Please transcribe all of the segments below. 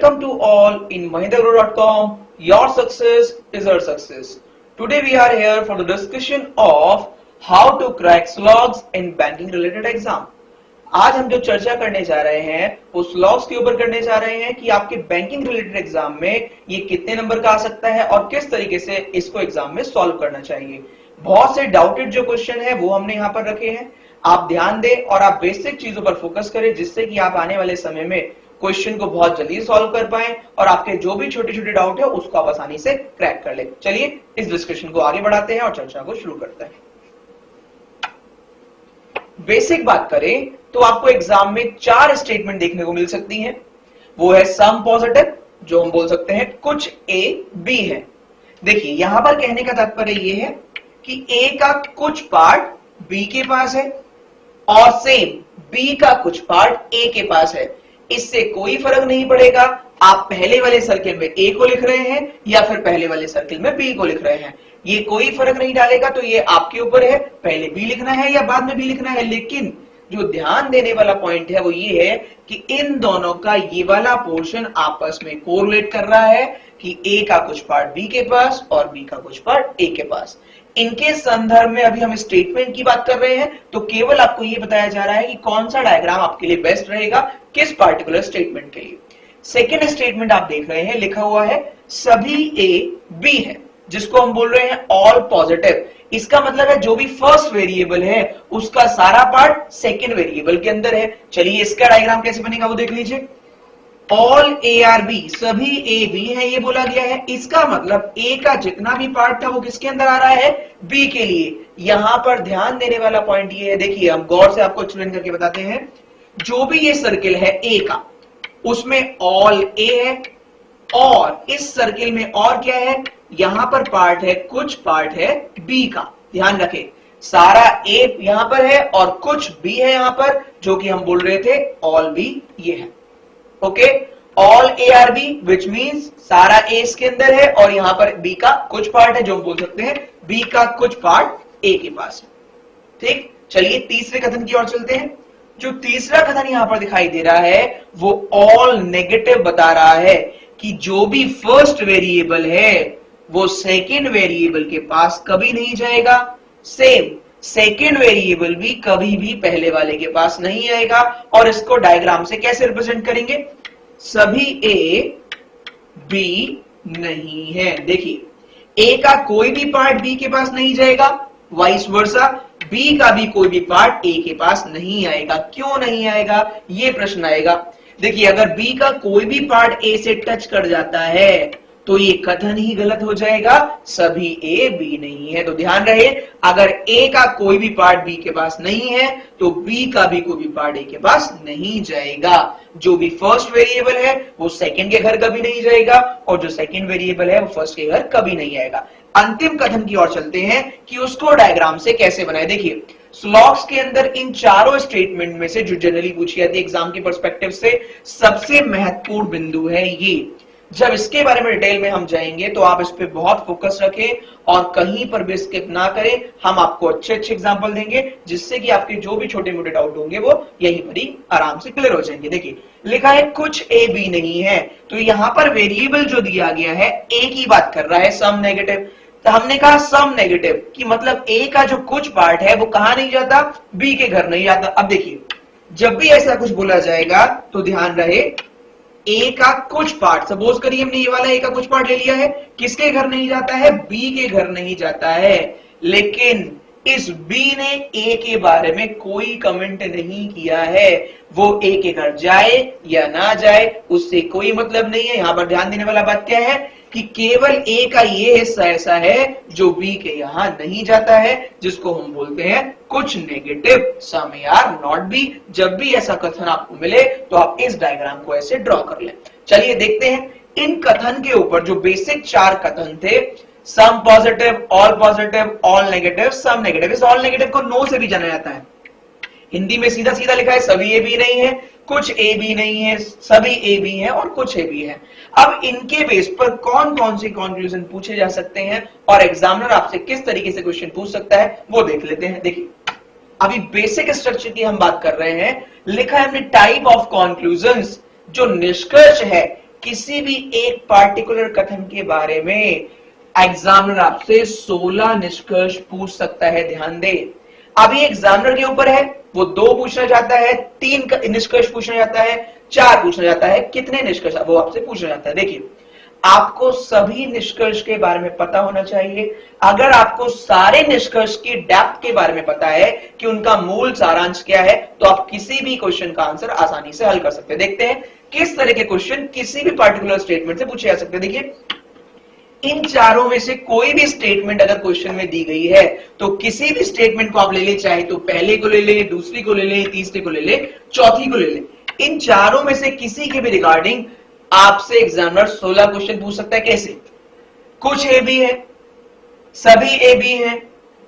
Welcome to all in mahindra.com. Your success is our success. Today we are here for the discussion of how to crack slogs in banking related exam. आज हम जो चर्चा करने जा रहे हैं वो स्लॉग्स के ऊपर करने जा रहे हैं कि आपके बैंकिंग रिलेटेड एग्जाम में ये कितने नंबर का आ सकता है और किस तरीके से इसको एग्जाम में सॉल्व करना चाहिए। बहुत से डाउटेड जो क्वेश्चन है वो हमने यहाँ पर रखे हैं। आप ध्यान दें और आप बेसिक चीजों पर फोकस करें जिससे कि आप आने वाले समय में क्वेश्चन को बहुत जल्दी सॉल्व कर पाएं और आपके जो भी छोटे छोटे डाउट है उसको आप आसानी से क्रैक कर ले। चलिए इस डिस्कशन को आगे बढ़ाते हैं और चर्चा को शुरू करते हैं। बेसिक बात करें तो आपको एग्जाम में 4 स्टेटमेंट देखने को मिल सकती हैं। वो है सम पॉजिटिव, जो हम बोल सकते हैं कुछ ए बी है। देखिए यहां पर कहने का तात्पर्य ये है कि ए का कुछ पार्ट बी के पास है और सेम बी का कुछ पार्ट ए के पास है। इससे कोई फर्क नहीं पड़ेगा आप पहले वाले सर्किल में ए को लिख रहे हैं या फिर पहले वाले सर्किल में बी को लिख रहे हैं, ये कोई फर्क नहीं डालेगा। तो ये आपके ऊपर है पहले बी लिखना है या बाद में बी लिखना है। लेकिन जो ध्यान देने वाला पॉइंट है वो ये है कि इन दोनों का ये वाला पोर्शन आपस में कोरिलेट कर रहा है कि ए का कुछ पार्ट बी के पास और बी का कुछ पार्ट ए के पास। इनके संदर्भ में अभी हम स्टेटमेंट की बात कर रहे हैं तो केवल आपको ये बताया जा रहा है कि कौन सा डायग्राम आपके लिए बेस्ट रहेगा किस पार्टिकुलर स्टेटमेंट के लिए। सेकेंड स्टेटमेंट आप देख रहे हैं लिखा हुआ है सभी ए बी है, जिसको हम बोल रहे हैं ऑल पॉजिटिव। इसका मतलब है जो भी फर्स्ट वेरिएबल है उसका सारा पार्ट सेकेंड वेरिएबल के अंदर है। चलिए इसका डायग्राम कैसे बनेगा वो देख लीजिए। ऑल ए आर बी, सभी ए बी है ये बोला गया है। इसका मतलब ए का जितना भी पार्ट था वो किसके अंदर आ रहा है, बी के लिए। यहां पर ध्यान देने वाला पॉइंट ये है, देखिए हम गौर से आपको एक्सप्लेन करके बताते हैं। जो भी ये सर्किल है ए का उसमें ऑल ए है और इस सर्किल में और क्या है, यहां पर पार्ट है कुछ पार्ट है बी का। ध्यान रखें सारा ए यहां पर है और कुछ बी है यहां पर, जो कि हम बोल रहे थे ऑल बी ये है। Okay, all A are B which means सारा ए इसके अंदर है और यहां पर बी का कुछ पार्ट है, जो हम बोल सकते हैं बी का कुछ पार्ट ए के पास है। ठीक, चलिए तीसरे कथन की ओर चलते हैं। जो तीसरा कथन यहां पर दिखाई दे रहा है वो ऑल नेगेटिव बता रहा है कि जो भी फर्स्ट वेरिएबल है वो सेकेंड वेरिएबल के पास कभी नहीं जाएगा। सेम सेकेंड वेरिएबल भी कभी भी पहले वाले के पास नहीं आएगा। और इसको डायग्राम से कैसे रिप्रेजेंट करेंगे, सभी ए बी नहीं है। देखिए ए का कोई भी पार्ट बी के पास नहीं जाएगा, वाइस वर्सा बी का भी कोई भी पार्ट ए के पास नहीं आएगा। क्यों नहीं आएगा ये प्रश्न आएगा। देखिए अगर बी का कोई भी पार्ट ए से टच कर जाता है तो ये कथन ही गलत हो जाएगा, सभी ए बी नहीं है। तो ध्यान रहे अगर ए का कोई भी पार्ट बी के पास नहीं है तो बी का भी कोई भी पार्ट ए के पास नहीं जाएगा। जो भी फर्स्ट वेरिएबल है वो सेकंड के घर कभी नहीं जाएगा और जो सेकंड वेरिएबल है वो फर्स्ट के घर कभी नहीं आएगा। अंतिम कथन की ओर चलते हैं कि उसको डायग्राम से कैसे बनाए। देखिए स्लॉग्स के अंदर इन चारों स्टेटमेंट में से जो जनरली पूछी जाती है एग्जाम के पर्सपेक्टिव से सबसे महत्वपूर्ण बिंदु है ये। जब इसके बारे में डिटेल में हम जाएंगे तो आप इस पे बहुत फोकस रखें और कहीं पर भी स्किप ना करें। हम आपको अच्छे अच्छे एग्जांपल देंगे जिससे कि आपके जो भी छोटे मोटे डाउट होंगे वो यहीं पर ही आराम से क्लियर हो जाएंगे। देखिए लिखा है कुछ ए बी नहीं है, तो यहां पर वेरिएबल जो दिया गया है ए की बात कर रहा है सम नेगेटिव। तो हमने कहा सम नेगेटिव कि मतलब ए का जो कुछ पार्ट है वो कहां नहीं जाता, बी के घर नहीं जाता। अब देखिए जब भी ऐसा कुछ बोला जाएगा तो ध्यान रहे ए का कुछ पार्ट, सपोज करिए हमने ये वाला ए का कुछ पार्ट ले लिया है, किसके घर नहीं जाता है, बी के घर नहीं जाता है। लेकिन इस बी ने ए के बारे में कोई कमेंट नहीं किया है, वो ए के घर जाए या ना जाए उससे कोई मतलब नहीं है। यहां पर ध्यान देने वाला बात क्या है कि केवल ए का ये हिस्सा ऐसा है जो बी के यहां नहीं जाता है, जिसको हम बोलते हैं कुछ negative some are not B. जब भी ऐसा कथन आपको मिले तो आप इस डायग्राम को ऐसे ड्रॉ कर लें। चलिए देखते हैं इन कथन के ऊपर जो बेसिक 4 कथन थे, some positive, all negative, some negative. इस ऑल नेगेटिव को नो से भी जाना जाता है। हिंदी में सीधा सीधा लिखा है सभी ए बी नहीं है, कुछ ए बी नहीं है, सभी ए बी है और कुछ ए बी है। अब इनके बेस पर कौन कौन से कंक्लूजन पूछे जा सकते हैं और एग्जामिनर आपसे किस तरीके से क्वेश्चन पूछ सकता है वो देख लेते हैं। देखिए अभी बेसिक स्ट्रक्चर की हम बात कर रहे हैं। लिखा है हमने टाइप ऑफ कंक्लूजन्स, जो निष्कर्ष है किसी भी एक पार्टिकुलर कथन के बारे में एग्जामिनर आपसे 16 निष्कर्ष पूछ सकता है। ध्यान दे, अभी एग्जामिनर के ऊपर है, वो 2 पूछना चाहता है, 3 निष्कर्ष पूछना चाहता है, 4 पूछना चाहता है, कितने निष्कर्ष वो आपसे पूछना चाहता है। देखिए, आपको सभी निष्कर्ष के बारे में पता होना चाहिए। अगर आपको सारे निष्कर्ष की डेप्थ के बारे में पता है कि उनका मूल सारांश क्या है, तो आप किसी भी क्वेश्चन का आंसर आसानी से हल कर सकते हैं। देखते हैं किस तरह के क्वेश्चन किसी भी पार्टिकुलर स्टेटमेंट से पूछे जा सकते हैं। देखिए, इन चारों में से कोई भी स्टेटमेंट अगर क्वेश्चन में दी गई है तो किसी भी स्टेटमेंट को आप ले ले, चाहे तो पहले को ले ले, दूसरी को ले ले, तीसरे को ले ले, चौथी को ले ले, इन चारों में से किसी के भी रिगार्डिंग आपसे एग्जामिनर 16 क्वेश्चन पूछ सकता है। कैसे? कुछ ए बी है, सभी ए बी है,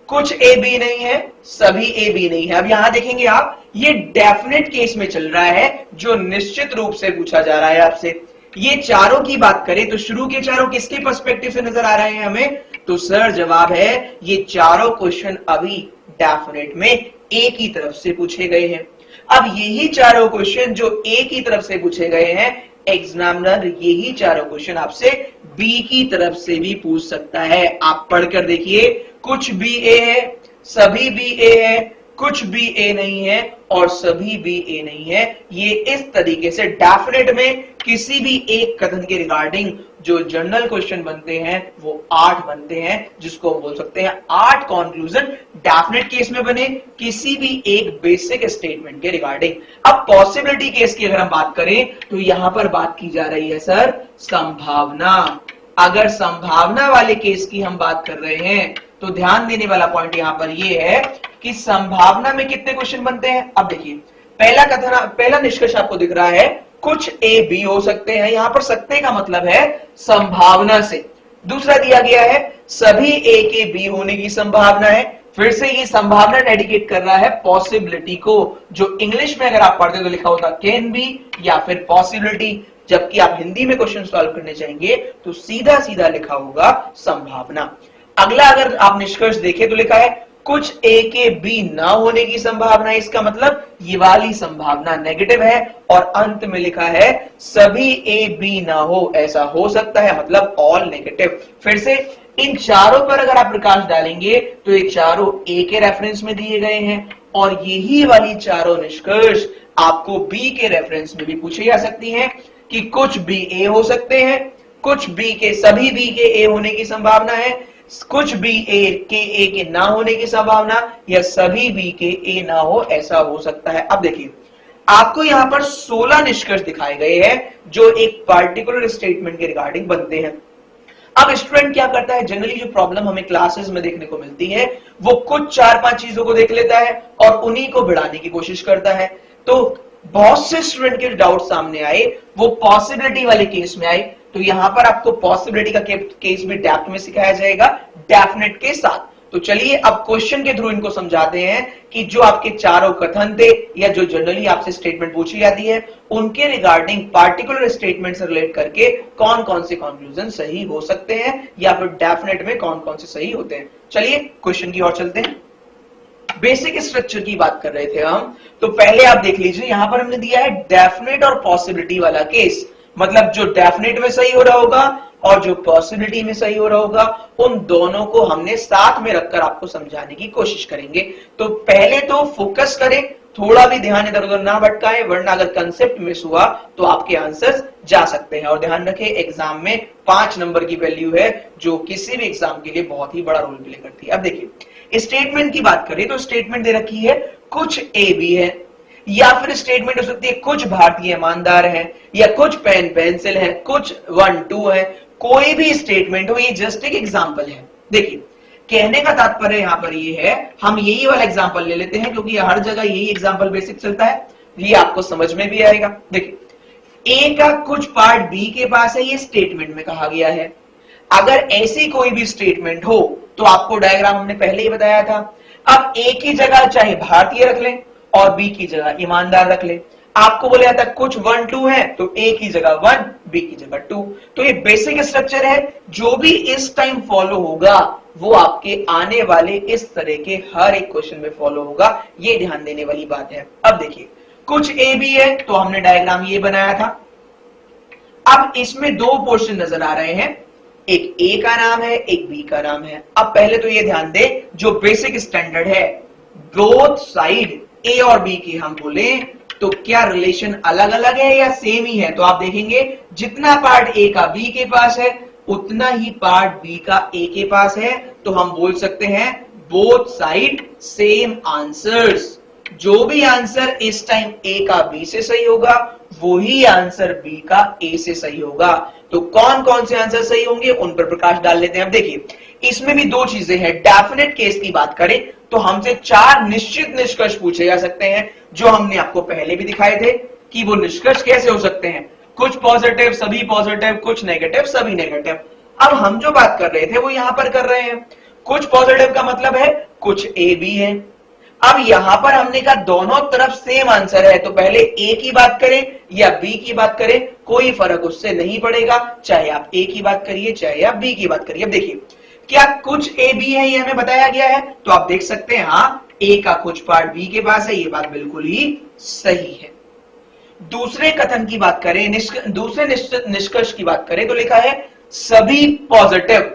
कुछ ए बी नहीं है, सभी ए बी नहीं है। अब यहां देखेंगे आप, ये डेफिनेट केस में चल रहा है जो निश्चित रूप से पूछा जा रहा है आपसे। ये चारों की बात करें तो शुरू के चारों किसके पर्सपेक्टिव से नजर आ रहे हैं हमें? तो सर जवाब है ये चारों क्वेश्चन अभी डेफिनेट में ए की तरफ से पूछे गए हैं। अब यही चारों क्वेश्चन जो ए की तरफ से पूछे गए हैं, एग्जामिनर यही चारों क्वेश्चन आपसे बी की तरफ से भी पूछ सकता है। आप पढ़कर देखिए, कुछ बी ए है, सभी बी ए है, कुछ भी ए नहीं है और सभी भी ए नहीं है। ये इस तरीके से डेफिनेट में किसी भी एक कथन के रिगार्डिंग जो जनरल क्वेश्चन बनते हैं वो 8 बनते हैं, जिसको हम बोल सकते हैं 8 कंक्लूजन डेफिनेट केस में बने किसी भी एक बेसिक स्टेटमेंट के रिगार्डिंग। अब पॉसिबिलिटी केस की अगर हम बात करें तो यहां पर बात की जा रही है सर संभावना। अगर संभावना वाले केस की हम बात कर रहे हैं तो ध्यान देने वाला पॉइंट यहां पर यह है कि संभावना में कितने क्वेश्चन बनते हैं। अब देखिए, पहला निष्कर्ष आपको दिख रहा है कुछ ए बी हो सकते हैं। यहां पर सकते का मतलब है संभावना से। दूसरा दिया गया है सभी ए के बी होने की संभावना है। फिर से ये संभावना डेडिकेट कर रहा है पॉसिबिलिटी को, जो इंग्लिश में अगर आप पढ़ते तो लिखा होता कैन बी या फिर पॉसिबिलिटी, जबकि आप हिंदी में क्वेश्चन सॉल्व करने चाहेंगे तो सीधा सीधा लिखा होगा संभावना। अगला अगर आप निष्कर्ष देखें तो लिखा है कुछ ए के बी ना होने की संभावना है। इसका मतलब ये वाली संभावना नेगेटिव है। और अंत में लिखा है सभी ए बी ना हो, ऐसा हो सकता है, मतलब ऑल नेगेटिव। फिर से इन चारों पर अगर आप प्रकाश डालेंगे तो ये चारों ए के रेफरेंस में दिए गए हैं और यही वाली चारों निष्कर्ष आपको बी के रेफरेंस में भी पूछी जा सकती हैं कि कुछ बी ए हो सकते हैं, कुछ बी के सभी बी के ए होने की संभावना है, कुछ बी ए के ना होने की संभावना, या सभी बी के ए ना हो, ऐसा हो सकता है। अब देखिए, आपको यहां पर 16 निष्कर्ष दिखाए गए हैं जो एक पार्टिकुलर स्टेटमेंट के रिगार्डिंग बनते हैं। अब स्टूडेंट क्या करता है, जनरली जो प्रॉब्लम हमें क्लासेस में देखने को मिलती है वो कुछ 4-5 चीजों को देख लेता है और उन्हीं को बढ़ाने की कोशिश करता है। तो बहुत से स्टूडेंट के डाउट सामने आए, वो पॉसिबिलिटी वाले केस में आए, तो यहां पर आपको पॉसिबिलिटी का केस भी डेप्थ में सिखाया जाएगा डेफिनेट के साथ। तो चलिए अब क्वेश्चन के थ्रू इनको समझाते हैं कि जो आपके चारों कथन थे या जो जनरली आपसे स्टेटमेंट पूछी जाती है उनके रिगार्डिंग पार्टिकुलर स्टेटमेंट से रिलेट करके कौन कौन से कंक्लूजन सही हो सकते हैं या फिर डेफिनेट में कौन कौन से सही होते हैं। चलिए क्वेश्चन की ओर चलते हैं। बेसिक स्ट्रक्चर की बात कर रहे थे हम, तो पहले आप देख लीजिए, यहां पर हमने दिया है डेफिनेट और पॉसिबिलिटी वाला केस। मतलब जो डेफिनेट में सही हो रहा होगा और जो पॉसिबिलिटी में सही हो रहा होगा, उन दोनों को हमने साथ में रखकर आपको समझाने की कोशिश करेंगे। तो पहले तो फोकस करें, थोड़ा भी ध्यान इधर उधर ना भटकाएं, वरना अगर कंसेप्ट मिस हुआ तो आपके आंसर्स जा सकते हैं। और ध्यान रखें, एग्जाम में 5 नंबर की वैल्यू है जो किसी भी एग्जाम के लिए बहुत ही बड़ा रोल प्ले करती है। अब देखिए, स्टेटमेंट की बात करें तो स्टेटमेंट दे रखी है कुछ ए बी है, या फिर स्टेटमेंट हो सकती है कुछ भारतीय ईमानदार है, या कुछ पेन पेंसिल है, कुछ 1-2 है। कोई भी स्टेटमेंट हो, ये जस्ट एक एग्जांपल है। देखिए, कहने का तात्पर्य यहां पर ये है, हम यही वाला एग्जांपल ले लेते हैं क्योंकि हर जगह यही एग्जांपल बेसिक चलता है, ये आपको समझ में भी आएगा। देखिए, ए का कुछ पार्ट बी के पास है, ये स्टेटमेंट में कहा गया है। अगर ऐसी कोई भी स्टेटमेंट हो तो आपको डायग्राम हमने पहले ही बताया था। अब ए की जगह चाहे भारतीय रख लें और बी की जगह ईमानदार रख लें। आपको बोला जाता है कुछ 1-2 है तो ए की जगह 1, बी की जगह 2। तो ये बेसिक स्ट्रक्चर है, जो भी इस टाइम फॉलो होगा वो आपके आने वाले इस तरह के हर एक क्वेश्चन में फॉलो होगा। ये ध्यान देने वाली बात है। अब देखिए, कुछ ए बी है तो हमने डायग्राम ये बनाया था। अब इसमें दो पोर्शन नजर आ रहे हैं, एक ए का नाम है, एक बी का नाम है। अब पहले तो ये ध्यान दे, जो बेसिक स्टैंडर्ड है, बोथ साइड ए और बी की हम बोले तो क्या रिलेशन अलग अलग है या सेम ही है? तो आप देखेंगे जितना पार्ट ए का बी के पास है उतना ही पार्ट बी का ए के पास है, तो हम बोल सकते हैं बोथ साइड सेम आंसर्स। जो भी आंसर इस टाइम ए का बी से सही होगा वही आंसर बी का ए से सही होगा। तो कौन कौन से आंसर सही होंगे उन पर प्रकाश डाल लेते हैं। अब देखिए इसमें भी दो चीजें हैं। डेफिनेट केस की बात करें तो हमसे 4 निश्चित निष्कर्ष पूछे जा सकते हैं, जो हमने आपको पहले भी दिखाए थे कि वो निष्कर्ष कैसे हो सकते हैं। कुछ पॉजिटिव, सभी पॉजिटिव, कुछ नेगेटिव, सभी नेगेटिव। अब हम जो बात कर रहे थे वो यहां पर कर रहे हैं। कुछ पॉजिटिव का मतलब है कुछ ए बी है। अब यहां पर हमने कहा दोनों तरफ सेम आंसर है, तो पहले ए की बात करें या बी की बात करें कोई फर्क उससे नहीं पड़ेगा, चाहे आप ए की बात करिए चाहे आप बी की बात करिए। अब देखिए क्या कुछ ए बी है ये हमें बताया गया है, तो आप देख सकते हैं हाँ ए का कुछ पार्ट बी के पास है, ये बात बिल्कुल ही सही है। दूसरे कथन की बात करें, दूसरे निष्कर्ष की बात करें तो लिखा है सभी पॉजिटिव,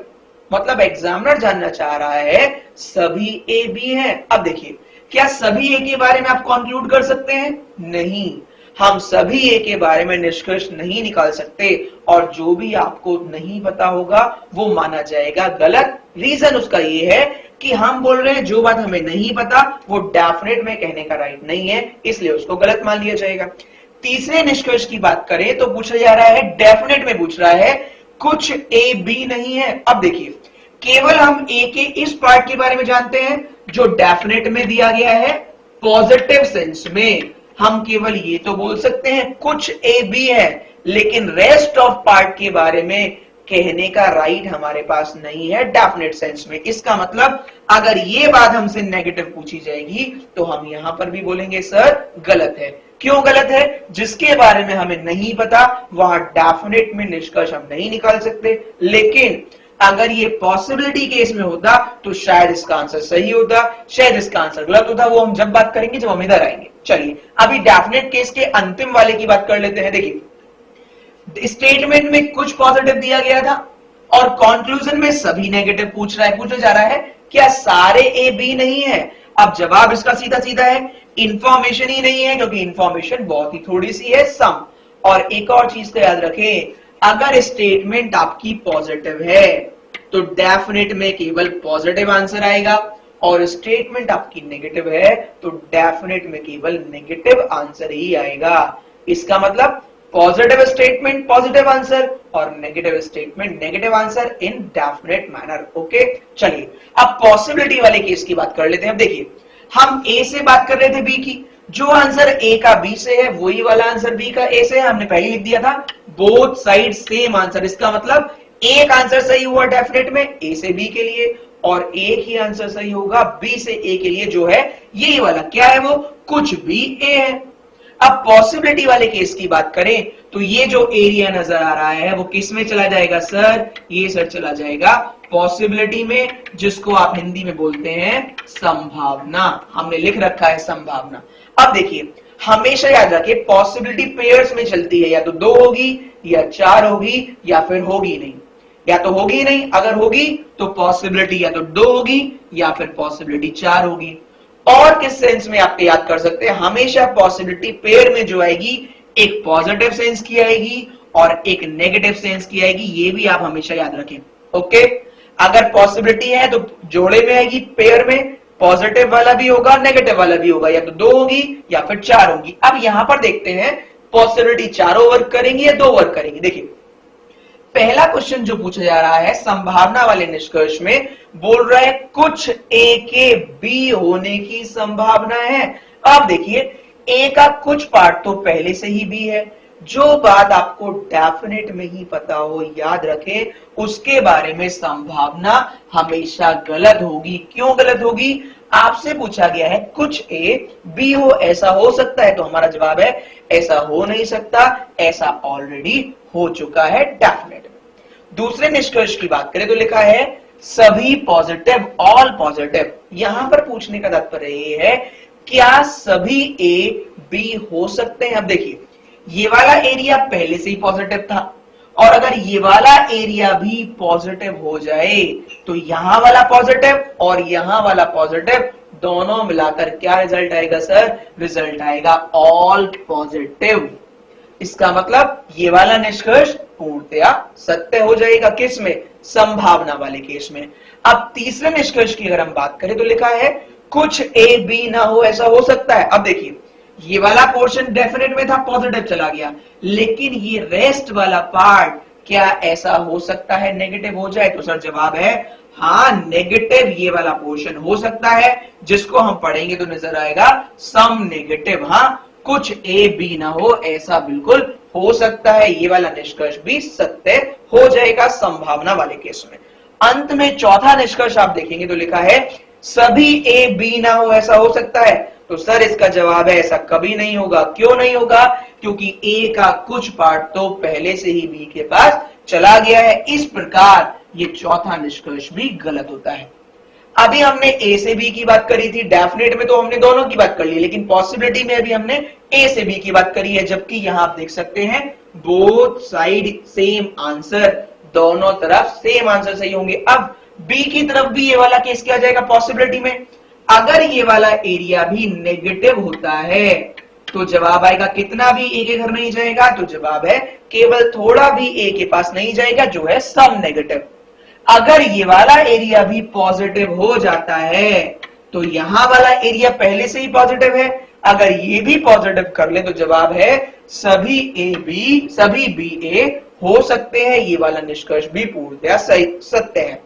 मतलब एग्जामिनर जानना चाह रहा है सभी ए बी है। अब देखिए क्या सभी ए के बारे में आप कंक्लूड कर सकते हैं? नहीं, हम सभी ए के बारे में निष्कर्ष नहीं निकाल सकते, और जो भी आपको नहीं पता होगा वो माना जाएगा गलत। रीजन उसका ये है कि हम बोल रहे हैं जो बात हमें नहीं पता वो डेफिनेट में कहने का राइट नहीं है, इसलिए उसको गलत मान लिया जाएगा। तीसरे निष्कर्ष की बात करें तो पूछा जा रहा है, डेफिनेट में पूछ रहा है कुछ ए बी नहीं है। अब देखिए केवल हम ए के इस पार्ट के बारे में जानते हैं जो डेफिनेट में दिया गया है। पॉजिटिव सेंस में हम केवल ये तो बोल सकते हैं कुछ ए बी है, लेकिन रेस्ट ऑफ पार्ट के बारे में कहने का राइट हमारे पास नहीं है डेफिनेट सेंस में। इसका मतलब अगर ये बात हमसे नेगेटिव पूछी जाएगी तो हम यहां पर भी बोलेंगे सर गलत है। क्यों गलत है? जिसके बारे में हमें नहीं पता वहां डेफिनेट में निष्कर्ष हम नहीं निकाल सकते, लेकिन अगर ये पॉसिबिलिटी केस में होता तो शायद इसका आंसर सही होता, शायद इसका आंसर गलत होता। वो हम जब बात करेंगे जब हम इधर आएंगे। चलिए अभी डेफिनेट केस के अंतिम वाले की बात कर लेते हैं। देखिए स्टेटमेंट में कुछ पॉजिटिव दिया गया था और कंक्लूजन में सभी नेगेटिव पूछा जा रहा है क्या सारे ए बी नहीं है? अब जवाब इसका सीधा सीधा है इंफॉर्मेशन ही नहीं है, क्योंकि इंफॉर्मेशन बहुत ही थोड़ी सी है, सम। और एक और चीज को याद रखें, अगर स्टेटमेंट आपकी पॉजिटिव है तो डेफिनेट में केवल पॉजिटिव आंसर आएगा, और स्टेटमेंट आपकी नेगेटिव है तो डेफिनेट में केवल नेगेटिव आंसर ही आएगा। इसका मतलब पॉजिटिव स्टेटमेंट पॉजिटिव आंसर और negative statement negative answer in definite manner. Okay चलिए अब पॉसिबिलिटी वाले केस की बात कर लेते हैं। अब देखिए हम ए से बात कर रहे थे बी की, जो आंसर ए का बी से है वही वाला आंसर बी का ए से है। हमने पहले लिख दिया था बोथ साइड सेम आंसर। इसका मतलब एक आंसर सही हुआ डेफिनेट में ए से बी के लिए, और एक ही आंसर सही होगा बी से ए के लिए, जो है यही वाला। क्या है वो? कुछ भी ए है। अब पॉसिबिलिटी वाले केस की बात करें तो ये जो एरिया नजर आ रहा है वो किस में चला जाएगा सर? ये सर चला जाएगा पॉसिबिलिटी में, जिसको आप हिंदी में बोलते हैं संभावना। हमने लिख रखा है संभावना। अब देखिए हमेशा याद रखिए पॉसिबिलिटी पेयर्स में चलती है, या तो 2 होगी या 4 होगी या फिर होगी नहीं। या तो होगी नहीं, अगर होगी तो पॉसिबिलिटी या तो 2 होगी या फिर पॉसिबिलिटी 4 होगी। और किस सेंस में आप याद कर सकते हैं, हमेशा पॉसिबिलिटी पेयर में जो आएगी एक पॉजिटिव सेंस की आएगी और एक नेगेटिव सेंस की आएगी, ये भी आप हमेशा याद रखें। ओके अगर पॉसिबिलिटी है तो जोड़े में आएगी, पेयर में पॉजिटिव वाला भी होगा नेगेटिव वाला भी होगा, या तो 2 होगी या फिर 4 होगी। अब यहां पर देखते हैं पॉसिबिलिटी चारों वर्क करेंगी या 2 वर्क करेंगी। देखिए पहला क्वेश्चन जो पूछा जा रहा है संभावना वाले निष्कर्ष में बोल रहा है कुछ ए के बी होने की संभावना है। अब देखिए ए का कुछ पार्ट तो पहले से ही बी है। जो बात आपको डेफिनेट में ही पता हो, याद रखें उसके बारे में संभावना हमेशा गलत होगी। क्यों गलत होगी? आपसे पूछा गया है कुछ ए बी हो, ऐसा हो सकता है, तो हमारा जवाब है ऐसा हो नहीं सकता, ऐसा ऑलरेडी हो चुका है डेफिनेट। दूसरे निष्कर्ष की बात करें तो लिखा है सभी पॉजिटिव, ऑल पॉजिटिव। यहां पर पूछने का तात्पर्य ये है क्या सभी ए बी हो सकते हैं? अब देखिए ये वाला एरिया पहले से ही पॉजिटिव था, और अगर ये वाला एरिया भी पॉजिटिव हो जाए तो यहां वाला पॉजिटिव और यहां वाला पॉजिटिव दोनों मिलाकर क्या रिजल्ट आएगा सर? रिजल्ट आएगा ऑल पॉजिटिव। इसका मतलब ये वाला निष्कर्ष पूर्णतया सत्य हो जाएगा। किस में? संभावना वाले केस में। अब तीसरे निष्कर्ष की अगर हम बात करें तो लिखा है कुछ ए बी ना हो ऐसा हो सकता है। अब देखिए ये वाला पोर्शन डेफिनेट में था, पॉजिटिव चला गया, लेकिन ये रेस्ट वाला पार्ट क्या ऐसा हो सकता है नेगेटिव हो जाए? तो सर जवाब है हाँ, नेगेटिव ये वाला पोर्शन हो सकता है, जिसको हम पढ़ेंगे तो नजर आएगा सम नेगेटिव। हाँ, कुछ ए बी ना हो ऐसा बिल्कुल हो सकता है। ये वाला निष्कर्ष भी सत्य हो जाएगा संभावना वाले केस में। अंत में चौथा निष्कर्ष आप देखेंगे तो लिखा है सभी ए बी ना हो ऐसा हो सकता है। तो सर इसका जवाब है ऐसा कभी नहीं होगा। क्यों नहीं होगा? क्योंकि ए का कुछ पार्ट तो पहले से ही बी के पास चला गया है। इस प्रकार ये चौथा निष्कर्ष भी गलत होता है। अभी हमने ए से बी की बात करी थी, डेफिनेट में तो हमने दोनों की बात कर ली, लेकिन पॉसिबिलिटी में अभी हमने ए से बी की बात करी है, जबकि यहां आप देख सकते हैं बोथ साइड सेम आंसर, दोनों तरफ सेम आंसर सही होंगे। अब बी की तरफ भी ये वाला केस क्या जाएगा पॉसिबिलिटी में? अगर ये वाला एरिया भी नेगेटिव होता है तो जवाब आएगा कितना भी ए के घर नहीं जाएगा? तो जवाब है केवल थोड़ा भी ए के पास नहीं जाएगा, जो है सम नेगेटिव। अगर ये वाला एरिया भी पॉजिटिव हो जाता है तो यहां वाला एरिया पहले से ही पॉजिटिव है, अगर ये भी पॉजिटिव कर ले तो जवाब है सभी ए बी, सभी बी ए हो सकते हैं। ये वाला निष्कर्ष भी पूर्णतया सत्य है।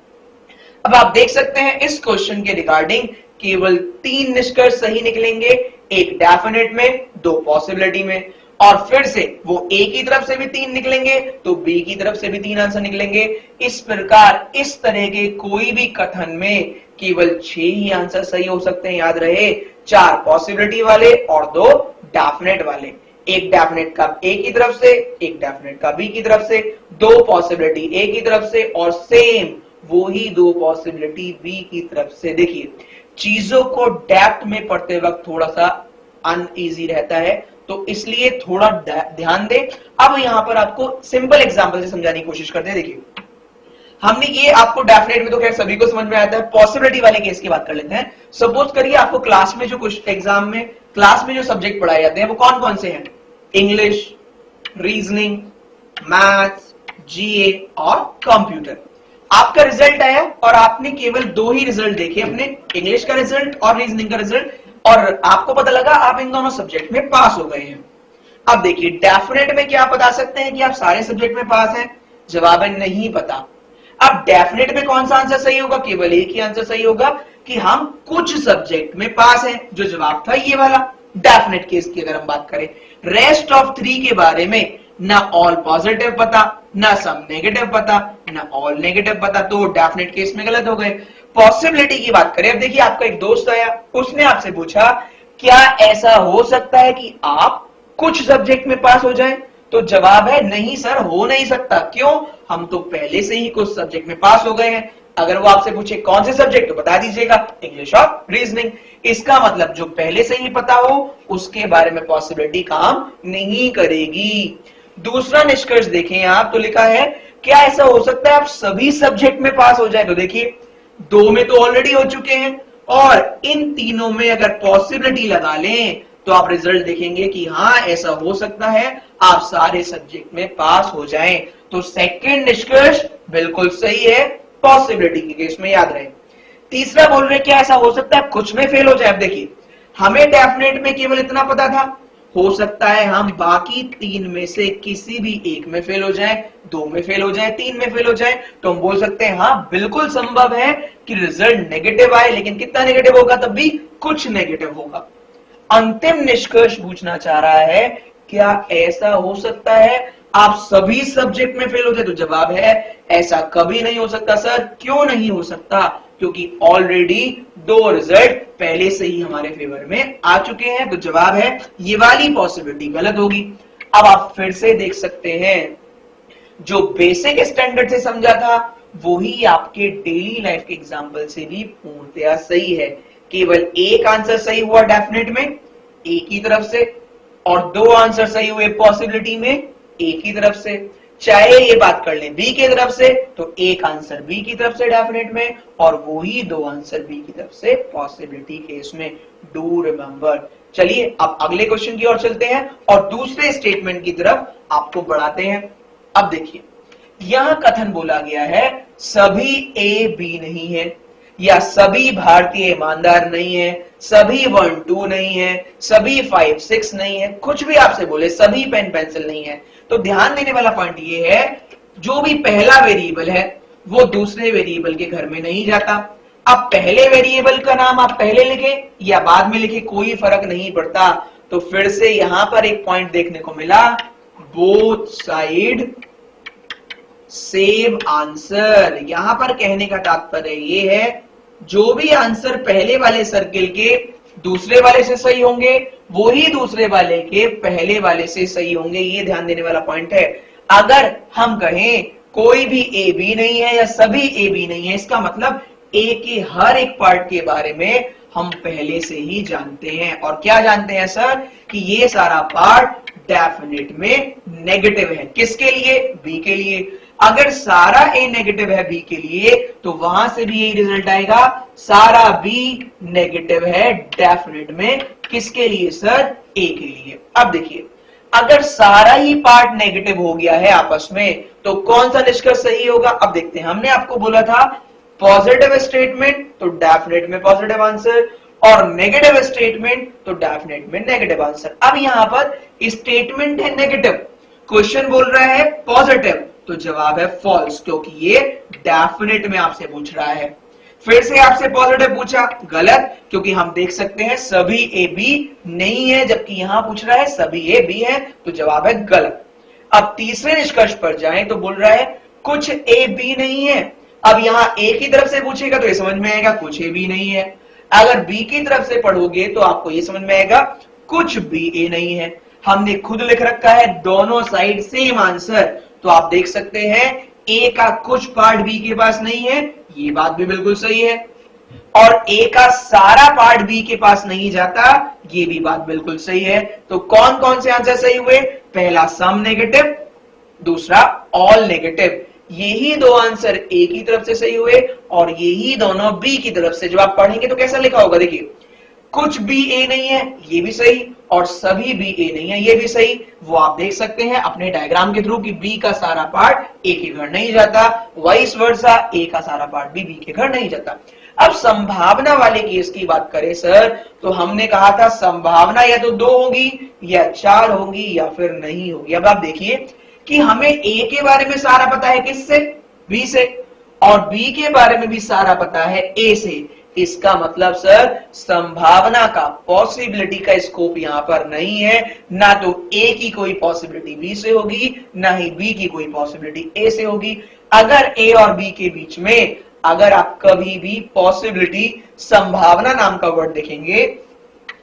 अब आप देख सकते हैं इस क्वेश्चन के रिगार्डिंग केवल 3 निष्कर्ष सही निकलेंगे, एक डेफिनेट में, 2 पॉसिबिलिटी में, और फिर से वो ए की तरफ से भी 3 निकलेंगे तो बी की तरफ से भी 3 आंसर निकलेंगे। इस प्रकार इस तरह के कोई भी कथन में केवल 6 ही आंसर सही हो सकते हैं। याद रहे, 4 पॉसिबिलिटी वाले और 2 डेफिनेट वाले। एक डेफिनेट का ए की तरफ से, एक डेफिनेट का बी की तरफ से, 2 पॉसिबिलिटी ए की तरफ से और सेम वो ही 2 पॉसिबिलिटी बी की तरफ से। देखिए चीजों को डेप्थ में पढ़ते वक्त थोड़ा सा अनईजी रहता है, तो इसलिए थोड़ा ध्यान दें। अब यहां पर आपको सिंपल एग्जांपल से समझाने की कोशिश करते हैं। देखिए हमने ये आपको डेफिनेट में तो खैर सभी को समझ में आता है, पॉसिबिलिटी वाले केस की बात कर लेते हैं। सपोज करिए आपको क्लास में जो कुछ एग्जाम में क्लास में जो सब्जेक्ट पढ़ाए जाते हैं वो कौन कौन से हैं? इंग्लिश, रीजनिंग, मैथ्स, जीए और कंप्यूटर। आपका रिजल्ट आया और आपने केवल 2 ही रिजल्ट देखे अपने, इंग्लिश का रिजल्ट और रीजनिंग का रिजल्ट, और आपको पता लगा आप इन दोनों सब्जेक्ट में पास हो गए हैं। अब देखिए डेफिनेट में क्या आप बता सकते हैं कि आप सारे सब्जेक्ट में पास हैं? जवाब है नहीं पता। अब डेफिनेट में कौन सा आंसर सही होगा? केवल एक ही आंसर सही होगा कि हम कुछ सब्जेक्ट में पास हैं, जो जवाब था ये वाला डेफिनेट केस की अगर हम बात करें। रेस्ट ऑफ 3 के बारे में ना ऑल पॉजिटिव पता, ना सम नेगेटिव पता, ना ऑल नेगेटिव पता, तो डेफिनेट केस में गलत हो गए। पॉसिबिलिटी की बात करें, अब देखिए आपका एक दोस्त आया, उसने आपसे पूछा क्या ऐसा हो सकता है कि आप कुछ सब्जेक्ट में पास हो जाएं? तो जवाब है नहीं सर, हो नहीं सकता। क्यों? हम तो पहले से ही कुछ सब्जेक्ट में पास हो गए हैं। अगर वो आपसे पूछे कौन से सब्जेक्ट, तो बता दीजिएगा इंग्लिश और रीजनिंग। इसका मतलब जो पहले से ही पता हो उसके बारे में पॉसिबिलिटी काम नहीं करेगी। दूसरा निष्कर्ष देखें आप, तो लिखा है क्या ऐसा हो सकता है आप सभी सब्जेक्ट में पास हो जाए? तो देखिए 2 में तो ऑलरेडी हो चुके हैं, और इन तीनों में अगर पॉसिबिलिटी लगा लें तो आप रिजल्ट देखेंगे कि हाँ ऐसा हो सकता है आप सारे सब्जेक्ट में पास हो जाएं। तो सेकंड निष्कर्ष बिल्कुल सही है पॉसिबिलिटी के केस में, याद रहे। तीसरा बोल रहे क्या ऐसा हो सकता है कुछ में फेल हो जाए? अब देखिए हमें डेफिनेट में केवल इतना पता था, हो सकता है हम बाकी 3 में से किसी भी एक में फेल हो जाएं, 2 में फेल हो जाएं, 3 में फेल हो जाएं, तो हम बोल सकते हैं हाँ बिल्कुल संभव है कि रिजल्ट नेगेटिव आए, लेकिन कितना नेगेटिव होगा? तब भी कुछ नेगेटिव होगा। अंतिम निष्कर्ष पूछना चाह रहा है क्या ऐसा हो सकता है आप सभी सब्जेक्ट में फेल हो जाए? तो जवाब है ऐसा कभी नहीं हो सकता सर। क्यों नहीं हो सकता? क्योंकि ऑलरेडी 2 रिजल्ट पहले से ही हमारे फेवर में आ चुके हैं। तो जवाब है ये वाली पॉसिबिलिटी गलत होगी। अब आप फिर से देख सकते हैं जो बेसिक स्टैंडर्ड से समझा था वही आपके डेली लाइफ के एग्जाम्पल से भी पूर्णतया सही है। केवल एक आंसर सही हुआ डेफिनेट में ए की तरफ से, और 2 आंसर सही हुए पॉसिबिलिटी में ए की तरफ से। चाहे ये बात कर लें बी की तरफ से तो एक आंसर बी की तरफ से डेफिनेट में और वही दो आंसर बी की तरफ से पॉसिबिलिटी केस में। Do remember. चलिए अब अगले क्वेश्चन की ओर चलते हैं और दूसरे स्टेटमेंट की तरफ आपको बढ़ाते हैं। अब देखिए यहां कथन बोला गया है सभी ए बी नहीं है या सभी भारतीय ईमानदार नहीं है, सभी 1 2 नहीं है, सभी 5 6 नहीं है, कुछ भी आपसे बोले सभी पेन पेंसिल नहीं है। तो ध्यान देने वाला पॉइंट ये है जो भी पहला वेरिएबल है वो दूसरे वेरिएबल के घर में नहीं जाता। अब पहले वेरिएबल का नाम आप पहले लिखे या बाद में लिखे कोई फर्क नहीं पड़ता। तो फिर से यहां पर एक पॉइंट देखने को मिला, बोथ साइड सेम आंसर। यहां पर कहने का तात्पर्य ये है जो भी आंसर पहले वाले सर्किल के दूसरे वाले से सही होंगे वही दूसरे वाले के पहले वाले से सही होंगे। ये ध्यान देने वाला पॉइंट है। अगर हम कहें कोई भी ए बी नहीं है या सभी ए बी नहीं है, इसका मतलब ए के हर एक पार्ट के बारे में हम पहले से ही जानते हैं। और क्या जानते हैं सर कि ये सारा पार्ट डेफिनेट में नेगेटिव है। किसके लिए? बी के लिए। अगर सारा ए नेगेटिव है बी के लिए तो वहां से भी यही रिजल्ट आएगा, सारा बी नेगेटिव है डेफिनेट में। किसके लिए सर? ए के लिए। अब देखिए अगर सारा ही पार्ट नेगेटिव हो गया है आपस में तो कौन सा निष्कर्ष सही होगा? अब देखते हैं। हमने आपको बोला था पॉजिटिव स्टेटमेंट तो डेफिनेट में पॉजिटिव आंसर और नेगेटिव स्टेटमेंट तो डेफिनेट में नेगेटिव आंसर। अब यहां पर स्टेटमेंट है नेगेटिव, क्वेश्चन बोल रहा है पॉजिटिव, तो जवाब है फॉल्स क्योंकि ये डेफिनेट में आपसे पूछ रहा है। फिर से आपसे पॉजिटिव पूछा, गलत क्योंकि हम देख सकते हैं सभी ए बी नहीं है, जबकि यहां पूछ रहा है सभी ए बी है, तो जवाब है गलत। अब तीसरे निष्कर्ष पर जाएं तो बोल रहा है कुछ ए बी नहीं है। अब यहां ए की तरफ से पूछेगा तो ये समझ में आएगा कुछ ए बी नहीं है। अगर बी की तरफ से पढ़ोगे तो आपको ये समझ में आएगा कुछ बी ए नहीं है। हमने खुद लिख रखा है दोनों साइड सेम आंसर, तो आप देख सकते हैं ए का कुछ पार्ट बी के पास नहीं है, ये बात भी बिल्कुल सही है, और ए का सारा पार्ट बी के पास नहीं जाता, ये भी बात बिल्कुल सही है। तो कौन कौन से आंसर सही हुए? पहला सम नेगेटिव, दूसरा ऑल नेगेटिव। यही दो आंसर ए की तरफ से सही हुए और यही दोनों बी की तरफ से। जब आप पढ़ेंगे तो कैसा लिखा होगा? देखिए कुछ बी ए नहीं है, ये भी सही, और सभी बी ए नहीं है, ये भी सही। वो आप देख सकते हैं अपने डायग्राम के थ्रू कि बी का सारा पार्ट ए के घर नहीं जाता, वाइस वर्सा ए का सारा पार्ट भी बी के घर नहीं जाता। अब संभावना वाले केस की बात करें सर, तो हमने कहा था संभावना या तो 2 होगी या 4 होगी या फिर नहीं होगी। अब आप देखिए कि हमें ए के बारे में सारा पता है किससे? बी से, और बी के बारे में भी सारा पता है ए से। इसका मतलब सर संभावना का, पॉसिबिलिटी का स्कोप यहां पर नहीं है। ना तो ए की कोई पॉसिबिलिटी बी से होगी, ना ही बी की कोई पॉसिबिलिटी ए से होगी। अगर ए और बी के बीच में अगर आप कभी भी पॉसिबिलिटी, संभावना नाम का वर्ड देखेंगे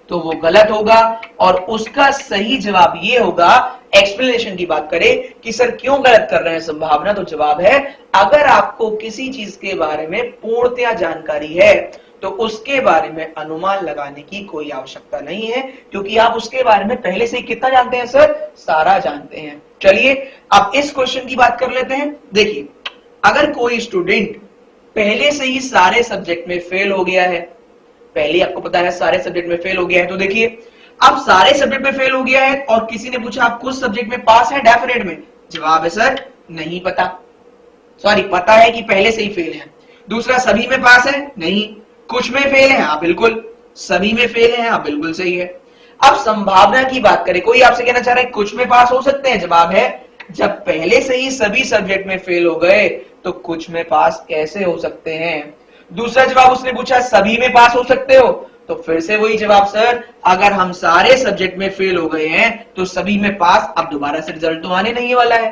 तो वो गलत होगा और उसका सही जवाब ये होगा। एक्सप्लेनेशन की बात करें कि सर क्यों गलत कर रहे हैं संभावना, तो जवाब है अगर आपको किसी चीज के बारे में पूर्णतया जानकारी है तो उसके बारे में अनुमान लगाने की कोई आवश्यकता नहीं है, क्योंकि आप उसके बारे में पहले से ही कितना जानते हैं सर? सारा जानते हैं। चलिए अब इस क्वेश्चन की बात कर लेते हैं। देखिए अगर कोई स्टूडेंट पहले से ही सारे सब्जेक्ट में फेल हो गया है, पहले आपको पता है सारे सब्जेक्ट में फेल हो गया है, तो देखिए अब सारे सब्जेक्ट में फेल हो गया है और किसी ने पूछा आप कुछ सब्जेक्ट में पास है डेफिनेट में, जवाब है सर नहीं पता, सॉरी पता है कि पहले से ही फेल है। दूसरा सभी में पास है? नहीं। कुछ में फेल है? हाँ बिल्कुल। सभी में फेल है? हाँ बिल्कुल सही है। अब संभावना की बात करें, कोई आपसे कहना चाह रहा है कुछ में पास हो सकते हैं, जवाब है जब पहले से ही सभी सब्जेक्ट में फेल हो गए तो कुछ में पास कैसे हो सकते हैं। दूसरा जवाब उसने पूछा सभी में पास हो सकते हो, तो फिर से वही जवाब सर अगर हम सारे सब्जेक्ट में फेल हो गए हैं तो सभी में पास, अब दोबारा से रिजल्ट तो आने नहीं वाला है,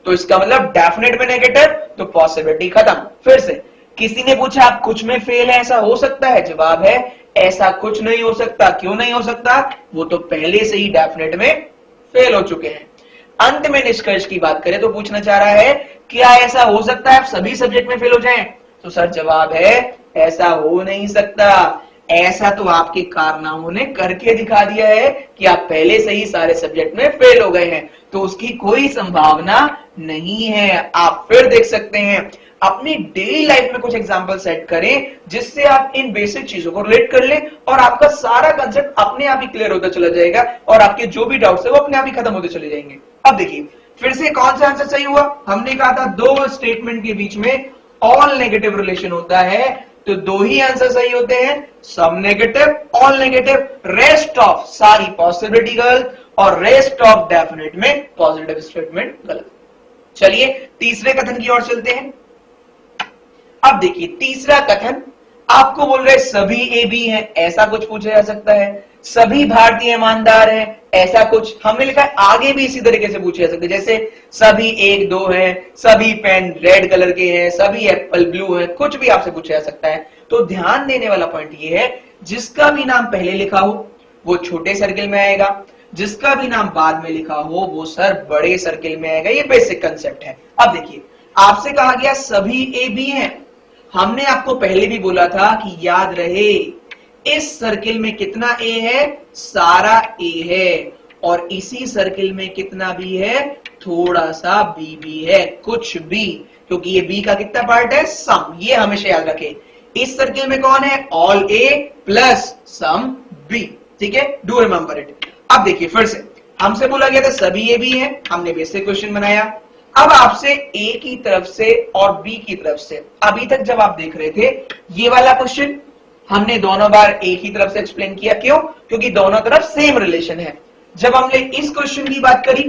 तो इसका मतलब डेफिनेट में नेगेटिव, तो पॉसिबिलिटी खत्म। फिर से किसी ने पूछा आप कुछ में फेल है, ऐसा हो सकता है, जवाब है ऐसा कुछ नहीं हो सकता। क्यों नहीं हो सकता? वो तो पहले से ही डेफिनेट में फेल हो चुके हैं। अंत में निष्कर्ष की बात करें तो पूछना चाह रहा है क्या ऐसा हो सकता है आप सभी सब्जेक्ट में फेल हो जाएं? तो सर जवाब है ऐसा हो नहीं सकता। ऐसा तो आपके कारनामों ने करके दिखा दिया है कि आप पहले से ही सारे सब्जेक्ट में फेल हो गए हैं, तो उसकी कोई संभावना नहीं है। आप फिर देख सकते हैं, अपनी डेली लाइफ में कुछ एग्जांपल सेट करें जिससे आप इन बेसिक चीजों को रिलेट कर ले और आपका सारा कंसेप्ट अपने आप ही क्लियर होता चला जाएगा और आपके जो भी डाउट्स है वो अपने आप ही खत्म होते चले जाएंगे। अब देखिए फिर से कौन सा आंसर सही हुआ। हमने कहा था दो स्टेटमेंट के बीच में ऑल नेगेटिव रिलेशन होता है, तो दो ही आंसर सही होते हैं, some negative, all negative, rest of सारी पॉसिबिलिटी गलत और रेस्ट ऑफ डेफिनेट में पॉजिटिव स्टेटमेंट गलत। चलिए तीसरे कथन की ओर चलते हैं। अब देखिए तीसरा कथन आपको बोल रहे सभी ए बी हैं, ऐसा कुछ पूछा जा सकता है। सभी भारतीय ईमानदार हैं, ऐसा कुछ हमने लिखा है। आगे भी इसी तरीके से पूछे जा सकते हैं, जैसे सभी एक दो हैं, सभी पेन रेड कलर के हैं, सभी एप्पल ब्लू हैं, कुछ भी आपसे पूछा जा सकता है। तो ध्यान देने वाला पॉइंट ये है, जिसका भी नाम पहले लिखा हो वो छोटे सर्किल में आएगा, जिसका भी नाम बाद में लिखा हो वो सर बड़े सर्किल में आएगा। ये बेसिक कंसेप्ट है। अब देखिए आपसे कहा गया सभी ए बी हैं, हमने आपको पहले भी बोला था कि याद रहे इस सर्किल में कितना ए है, सारा ए है, और इसी सर्किल में कितना बी है, थोड़ा सा बी भी है, कुछ बी, क्योंकि ये बी का कितना पार्ट है, सम। ये हमेशा याद रखें, इस सर्किल में कौन है, ऑल ए प्लस सम बी। ठीक है, डू रिमेंबर इट। अब देखिए फिर से हमसे बोला गया था सभी ए बी है, हमने बेसिक क्वेश्चन बनाया। अब आपसे ए की तरफ से और बी की तरफ से, अभी तक जब आप देख रहे थे ये वाला क्वेश्चन हमने दोनों बार ए की तरफ से एक्सप्लेन किया। क्यों? क्योंकि दोनों तरफ सेम रिलेशन है। जब हमने इस क्वेश्चन की बात करी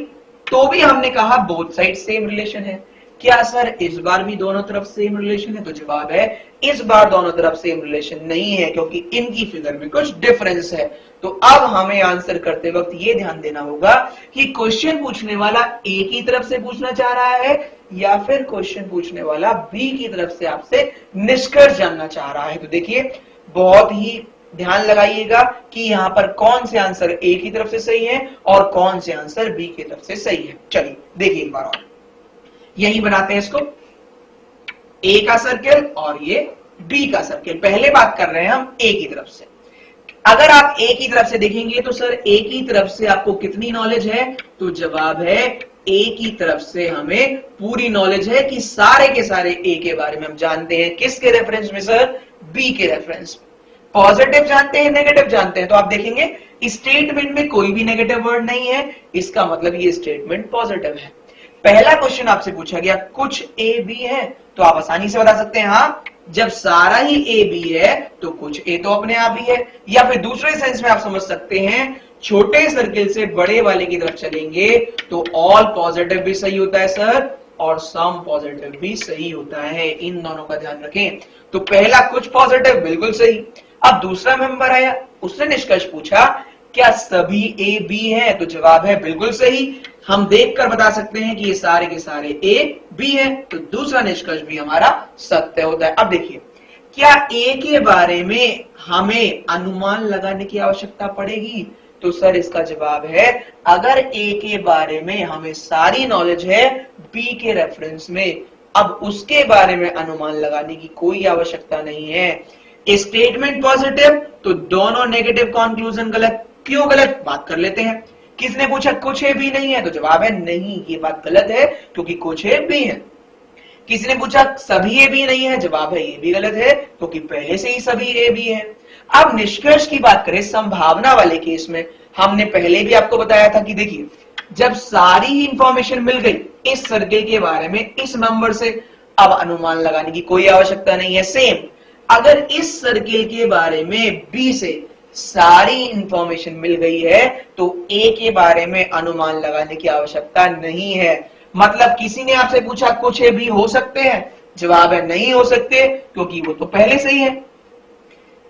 तो भी हमने कहा बोथ साइड सेम रिलेशन है। क्या सर इस बार भी दोनों तरफ सेम रिलेशन है? तो जवाब है इस बार दोनों तरफ सेम रिलेशन नहीं है, क्योंकि इनकी फिगर में कुछ डिफरेंस है। तो अब हमें आंसर करते वक्त ये ध्यान देना होगा कि क्वेश्चन पूछने वाला ए की तरफ से पूछना चाह रहा है या फिर क्वेश्चन पूछने वाला बी की तरफ से आपसे निष्कर्ष जानना चाह रहा है। तो देखिए बहुत ही ध्यान लगाइएगा कि यहां पर कौन से आंसर ए की तरफ से सही है और कौन से आंसर बी की तरफ से सही है। चलिए देखिए एक बार और यही बनाते हैं इसको, ए का सर्किल और ये बी का सर्किल। पहले बात कर रहे हैं हम ए की तरफ से। अगर आप ए की तरफ से देखेंगे तो सर ए की तरफ से आपको कितनी नॉलेज है? तो जवाब है ए की तरफ से हमें पूरी नॉलेज है कि सारे के सारे ए के बारे में हम जानते हैं। किसके रेफरेंस में सर? बी के रेफरेंस। पॉजिटिव जानते हैं, नेगेटिव जानते हैं। तो आप देखेंगे स्टेटमेंट में कोई भी नेगेटिव वर्ड नहीं है, इसका मतलब ये स्टेटमेंट पॉजिटिव है। पहला क्वेश्चन आपसे पूछा गया कुछ ए बी है, तो आप आसानी से बता सकते हैं हाँ, जब सारा ही ए बी है तो कुछ ए तो अपने आप ही है। या फिर दूसरे सेंस में आप समझ सकते हैं छोटे सर्किल से बड़े वाले की तरफ चलेंगे तो ऑल पॉजिटिव भी सही होता है सर और सम पॉजिटिव भी सही होता है। इन दोनों का ध्यान रखें। तो पहला कुछ पॉजिटिव बिल्कुल सही। अब दूसरा मेंबर आया, उसने निष्कर्ष पूछा क्या सभी ए बी है? तो जवाब है बिल्कुल सही। हम देखकर बता सकते हैं कि ये सारे के सारे ए बी है, तो दूसरा निष्कर्ष भी हमारा सत्य होता है। अब देखिए क्या ए के बारे में हमें अनुमान लगाने की आवश्यकता पड़ेगी? तो सर इसका जवाब है अगर ए के बारे में हमें सारी नॉलेज है बी के रेफरेंस में, अब उसके बारे में अनुमान लगाने की कोई आवश्यकता नहीं है। स्टेटमेंट पॉजिटिव तो दोनों नेगेटिव कंक्लूजन गलत। क्यों गलत? बात कर लेते हैं। किसने पूछा कुछ ए बी नहीं है? तो जवाब है नहीं, ये बात गलत है क्योंकि कुछ ए बी है। किसने पूछा सभी ए बी नहीं है? जवाब है ये भी गलत है क्योंकि पहले से ही सभी ए बी है। अब निष्कर्ष की बात करें संभावना वाले केस में, हमने पहले भी आपको बताया था कि देखिए जब सारी ही इंफॉर्मेशन मिल गई इस सर्किल के बारे में इस नंबर से, अब अनुमान लगाने की कोई आवश्यकता नहीं है। सेम अगर इस सर्किल के बारे में बी से सारी इंफॉर्मेशन मिल गई है तो ए के बारे में अनुमान लगाने की आवश्यकता नहीं है। मतलब किसी ने आपसे पूछा कुछ ए बी हो सकते हैं? जवाब है नहीं हो सकते क्योंकि वो तो पहले से ही है।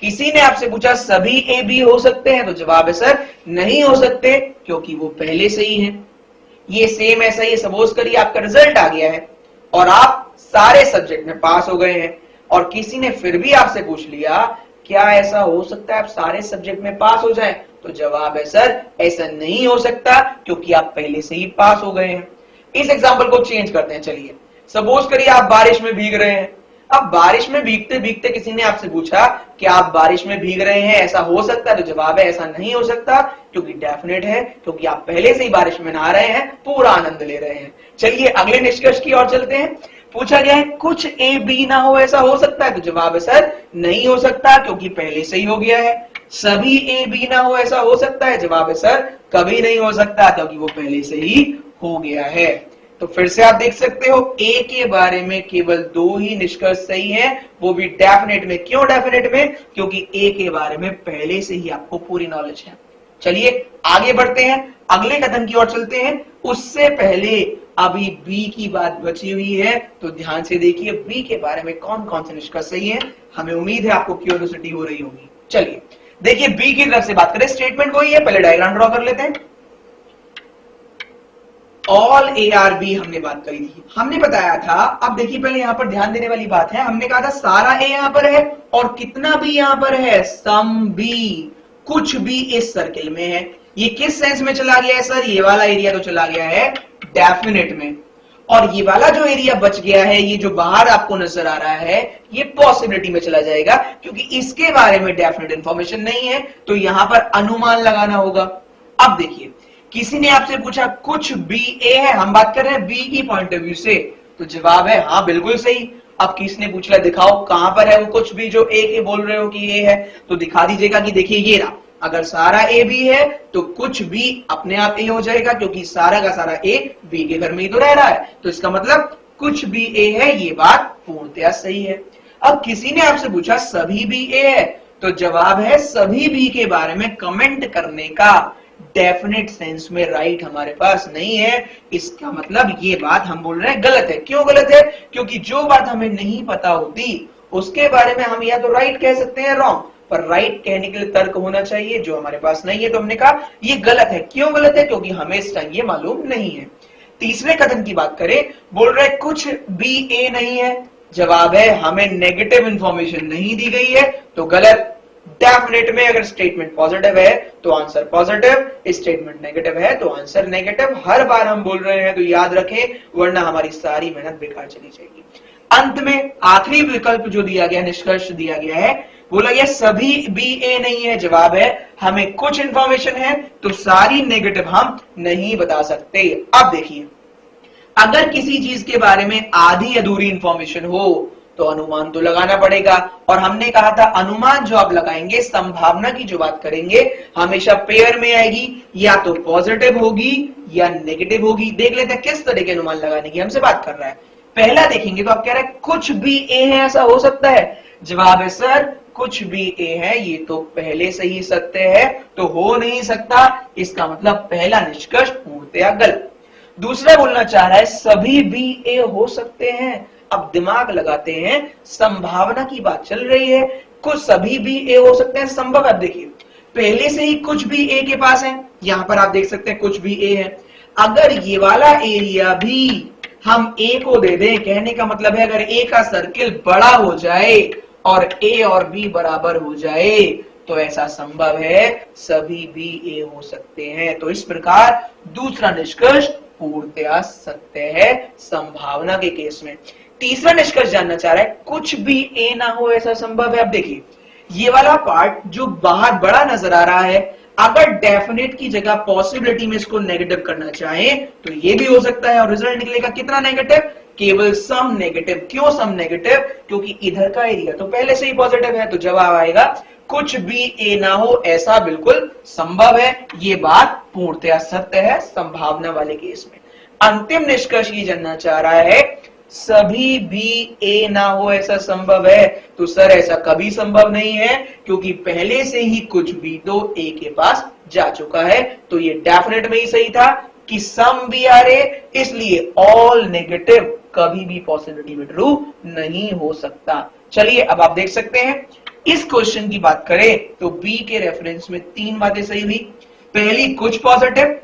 किसी ने आपसे पूछा सभी ए बी हो सकते हैं? तो जवाब है सर नहीं हो सकते क्योंकि वो पहले से ही है। ये सेम ऐसा ही, सपोज करिए आपका रिजल्ट आ गया है और आप सारे सब्जेक्ट में पास हो गए हैं और किसी ने फिर भी आपसे पूछ लिया क्या ऐसा हो सकता है आप सारे सब्जेक्ट में पास हो जाएं? तो जवाब है सर ऐसा नहीं हो सकता क्योंकि आप पहले से ही पास हो गए हैं। इस एग्जांपल को चेंज करते हैं। चलिए सपोज करिए आप बारिश में भीग रहे हैं, अब बारिश में भीगते भीगते किसी ने आपसे पूछा कि आप बारिश में भीग रहे हैं, ऐसा हो सकता है? तो जवाब है ऐसा नहीं हो सकता, क्योंकि डेफिनेट है, क्योंकि आप पहले से ही बारिश में नहा रहे हैं, पूरा आनंद ले रहे हैं। चलिए अगले निष्कर्ष की ओर चलते हैं। पूछा गया है कुछ ए बी ना हो, ऐसा हो सकता है? तो जवाब है सर नहीं हो सकता, क्योंकि पहले से ही हो गया है। सभी ए बी ना हो, ऐसा हो सकता है? जवाब है सर कभी नहीं हो सकता, क्योंकि वो पहले से ही हो गया है। तो फिर से आप देख सकते हो ए के बारे में केवल 2 ही निष्कर्ष सही है, वो भी डेफिनेट में। क्यों डेफिनेट में? क्योंकि ए के बारे में पहले से ही आपको पूरी नॉलेज है। चलिए आगे बढ़ते हैं, अगले कथन की ओर चलते हैं। उससे पहले अभी बी की बात बची हुई है, तो ध्यान से देखिए बी के बारे में कौन कौन से निष्कर्ष सही है। हमें उम्मीद है आपको क्यूरियोसिटी हो रही होगी। चलिए देखिए बी की तरफ से बात करें, स्टेटमेंट वही है, पहले डायग्राम ड्रॉ कर लेते हैं। ऑल ए आर बी हमने बात करी थी, हमने बताया था। अब देखिए पहले यहां पर ध्यान देने वाली बात है, हमने कहा था सारा ए यहां पर है और कितना बी यहां पर है, सम बी, कुछ भी इस सर्किल में है। ये किस सेंस में चला गया है सर? ये वाला एरिया तो चला गया है डेफिनेट में, और ये वाला जो एरिया बच गया है, ये जो बाहर आपको नजर आ रहा है, ये पॉसिबिलिटी में चला जाएगा, क्योंकि इसके बारे में डेफिनेट इंफॉर्मेशन नहीं है, तो यहां पर अनुमान लगाना होगा। अब देखिए किसी ने आपसे पूछा कुछ बी ए है, हम बात कर रहे हैं बी की पॉइंट ऑफ व्यू से, तो जवाब है हाँ बिल्कुल सही। अब किसने पूछ लिया दिखाओ कहां पर है वो कुछ भी जो ए के बोल रहे हो कि ए है, तो दिखा दीजिएगा कि देखिए ये रहा। अगर सारा ए बी है तो कुछ भी अपने आप ए हो जाएगा, क्योंकि सारा का सारा ए बी के घर में ही तो रह रहा है, तो इसका मतलब कुछ भी ए है। ये बात पूर्णतया सही है। अब किसी ने आपसे पूछा सभी बी ए है, तो जवाब है सभी बी के बारे में कमेंट करने का डेफिनेट सेंस में राइट हमारे पास नहीं है। इसका मतलब ये बात हम बोल रहे हैं गलत है। क्यों गलत है? क्योंकि जो बात हमें नहीं पता होती उसके बारे में हम या तो राइट कह सकते हैं रॉन्ग, पर राइट कहने के लिए तर्क होना चाहिए, जो हमारे पास नहीं है, तो हमने कहा ये गलत है। क्यों गलत है? क्योंकि हमें इस टाइम ये मालूम नहीं है। तीसरे कथन की बात करें, बोल रहे कुछ बी ए नहीं है, जवाब है हमें नेगेटिव इंफॉर्मेशन नहीं दी गई है, तो गलत। डेफिनेट में अगर स्टेटमेंट पॉजिटिव है तो आंसर पॉजिटिव, स्टेटमेंट नेगेटिव है तो आंसर नेगेटिव। हर बार हम बोल रहे हैं तो याद रखें, वरना हमारी सारी मेहनत बेकार चली जाएगी। अंत में आखिरी विकल्प जो दिया गया, निष्कर्ष दिया गया है, बोला गया सभी बी ए नहीं है, जवाब है हमें कुछ इंफॉर्मेशन है तो सारी नेगेटिव हम नहीं बता सकते। अब देखिए अगर किसी चीज के बारे में आधी अधूरी इंफॉर्मेशन हो तो अनुमान तो लगाना पड़ेगा, और हमने कहा था अनुमान जो आप लगाएंगे, संभावना की जो बात करेंगे, हमेशा पेयर में आएगी, या तो पॉजिटिव होगी या नेगेटिव होगी। देख लेते हैं किस तरह के अनुमान लगाने की हमसे बात कर रहा है। पहला देखेंगे तो आप कह रहे हैं कुछ भी ए है, ऐसा हो सकता है? जवाब है सर कुछ भी ए है, ये तो पहले से ही सत्य है, तो हो नहीं सकता। इसका मतलब पहला निष्कर्ष पूर्णतया गलत। दूसरा बोलना चाह रहा है सभी बी ए हो सकते हैं। अब दिमाग लगाते हैं, संभावना की बात चल रही है, कुछ सभी भी ए हो सकते हैं, संभव है। देखिए पहले से ही कुछ भी ए के पास है, यहां पर आप देख सकते हैं कुछ भी ए है। अगर ये वाला एरिया भी हम ए को दे दें, कहने का मतलब है अगर ए का सर्किल बड़ा हो जाए और ए और बी बराबर हो जाए तो ऐसा संभव है, सभी भी ए हो सकते हैं। तो इस प्रकार दूसरा निष्कर्ष पूर्णतया सत्य है संभावना के केस में। तीसरा निष्कर्ष जानना चाह रहा है कुछ भी ए ना हो, ऐसा संभव है? अब देखिए ये वाला पार्ट जो बाहर बड़ा नजर आ रहा है, अगर डेफिनेट की जगह पॉसिबिलिटी में इसको नेगेटिव करना चाहें तो ये भी हो सकता है, और रिजल्ट निकलेगा कितना नेगेटिव? केवल सम नेगेटिव। क्यों सम नेगेटिव? क्योंकि इधर का एरिया तो पहले से ही पॉजिटिव है, तो जवाब आएगा कुछ भी ए ना हो, ऐसा बिल्कुल संभव है। ये बात पूर्णतया सत्य है संभावना वाले केस में। अंतिम निष्कर्ष ये जानना चाह रहा है सभी भी ए ना हो, ऐसा संभव है? तो सर ऐसा कभी संभव नहीं है, क्योंकि पहले से ही कुछ भी तो ए के पास जा चुका है। तो ये डेफिनेट में ही सही था कि सम भी आ रहे, इसलिए ऑल नेगेटिव कभी भी पॉसिबिलिटी में ट्रू नहीं हो सकता। चलिए अब आप देख सकते हैं इस क्वेश्चन की बात करें तो बी के रेफरेंस में 3 बातें सही हुई। पहली कुछ पॉजिटिव,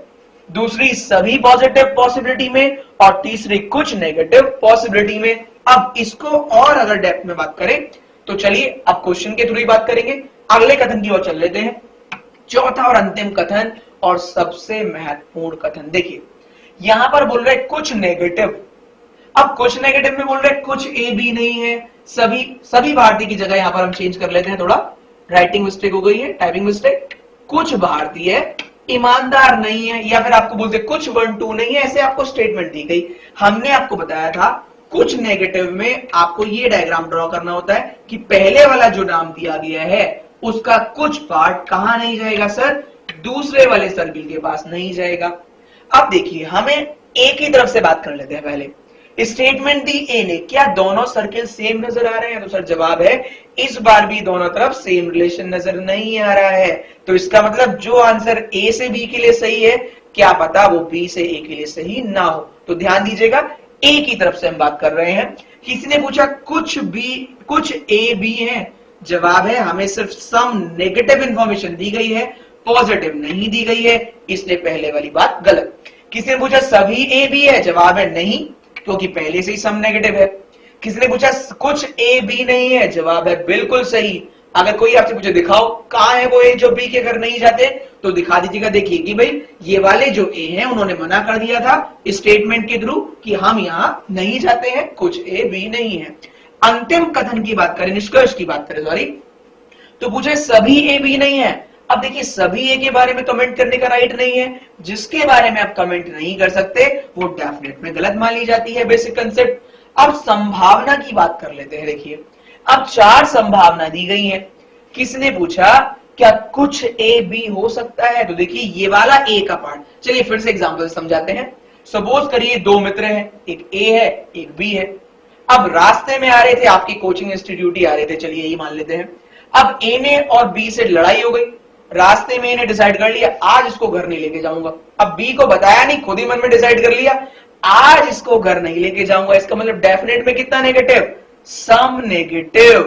दूसरी सभी पॉजिटिव पॉसिबिलिटी में, और तीसरी कुछ नेगेटिव पॉसिबिलिटी में। अब इसको और अगर डेप्थ में बात करें तो चलिए अब क्वेश्चन के थ्रू ही बात करेंगे। अगले कथन की ओर चल लेते हैं। चौथा और अंतिम कथन और सबसे महत्वपूर्ण कथन, देखिए यहां पर बोल रहे कुछ नेगेटिव। अब कुछ नेगेटिव में बोल रहे कुछ ए बी नहीं है, सभी भारतीय की जगह यहां पर हम चेंज कर लेते हैं, थोड़ा राइटिंग मिस्टेक हो गई है, टाइपिंग मिस्टेक। कुछ भारतीय ईमानदार नहीं है, या फिर आपको बोलते कुछ 1-2 नहीं है, ऐसे आपको स्टेटमेंट दी गई। हमने आपको बताया था कुछ नेगेटिव में आपको ये डायग्राम ड्रॉ करना होता है कि पहले वाला जो नाम दिया गया है उसका कुछ पार्ट कहां नहीं जाएगा सर, दूसरे वाले सर्किल के पास नहीं जाएगा। अब देखिए हमें एक ही तरफ से बात कर लेते हैं। पहले स्टेटमेंट दी ए ने, क्या दोनों सर्किल सेम नजर आ रहे हैं? तो सर जवाब है इस बार भी दोनों तरफ सेम रिलेशन नजर नहीं आ रहा है। तो इसका मतलब जो आंसर ए से बी के लिए सही है, क्या पता वो बी से ए के लिए सही ना हो। तो ध्यान दीजिएगा, ए की तरफ से हम बात कर रहे हैं। किसी ने पूछा कुछ ए बी है, जवाब है हमें सिर्फ सम नेगेटिव इंफॉर्मेशन दी गई है, पॉजिटिव नहीं दी गई है, इसलिए पहले वाली बात गलत। किसी ने पूछा सभी ए बी है, जवाब है नहीं, क्योंकि पहले से ही सम नेगेटिव है। किसी ने पूछा कुछ ए बी नहीं है, जवाब है बिल्कुल सही। अगर कोई आपसे पूछे दिखाओ कहां है वो ए जो बी के घर नहीं जाते, तो दिखा दीजिएगा। देखिए कि भाई ये वाले जो ए हैं उन्होंने मना कर दिया था स्टेटमेंट के थ्रू कि हम यहां नहीं जाते हैं, कुछ ए बी नहीं है। अंतिम कथन की बात करें, निष्कर्ष की बात करें सॉरी, तो पूछे सभी ए बी नहीं है। अब देखिए सभी ए के बारे में कमेंट करने का राइट नहीं है, जिसके बारे में आप कमेंट नहीं कर सकते वो डेफिनेट में गलत मान ली जाती है, बेसिक कंसेप्ट। अब संभावना की बात कर लेते हैं। देखिए अब 4 संभावना दी गई है। किसने पूछा क्या कुछ ए बी हो सकता है? तो देखिए ये वाला ए का पार्ट, चलिए फिर से एग्जांपल समझाते हैं। सपोज करिए 2 मित्र हैं, एक ए है एक बी है। अब रास्ते में आ रहे थे, आपकी कोचिंग इंस्टीट्यूट ही आ रहे थे, चलिए यही मान लेते हैं। अब ए ने और बी से लड़ाई हो गई, रास्ते में इन्हें डिसाइड कर लिया आज इसको घर नहीं लेके जाऊंगा। अब बी को बताया नहीं, खुद ही मन में डिसाइड कर लिया आज इसको घर नहीं लेके जाऊंगा। इसका मतलब डेफिनेट में कितना नेगेटिव, सम नेगेटिव।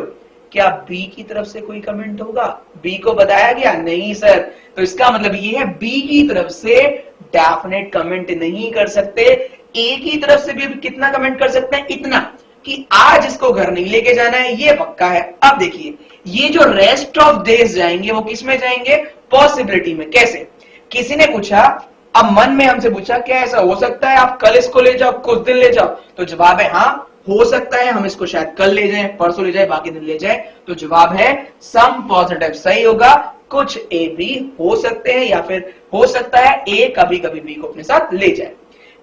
क्या बी की तरफ से कोई कमेंट होगा? बी को बताया गया नहीं सर, तो इसका मतलब ये है बी की तरफ से डेफिनेट कमेंट नहीं कर सकते। ए की तरफ से भी कितना कमेंट कर सकते हैं, इतना कि आज इसको घर नहीं लेके जाना है, ये पक्का है। अब देखिए ये जो रेस्ट ऑफ डेज जाएंगे वो किस में जाएंगे, पॉसिबिलिटी में। कैसे? किसी ने पूछा, अब मन में हमसे पूछा क्या ऐसा हो सकता है आप कल इसको ले जाओ, कुछ दिन ले जाओ? तो जवाब है हाँ हो सकता है, हम इसको शायद कल ले जाएं, परसों ले जाएं, बाकी दिन ले जाएं। तो जवाब है सम पॉजिटिव सही होगा। कुछ ए बी हो सकते हैं, या फिर हो सकता है ए कभी कभी बी को अपने साथ ले जाए।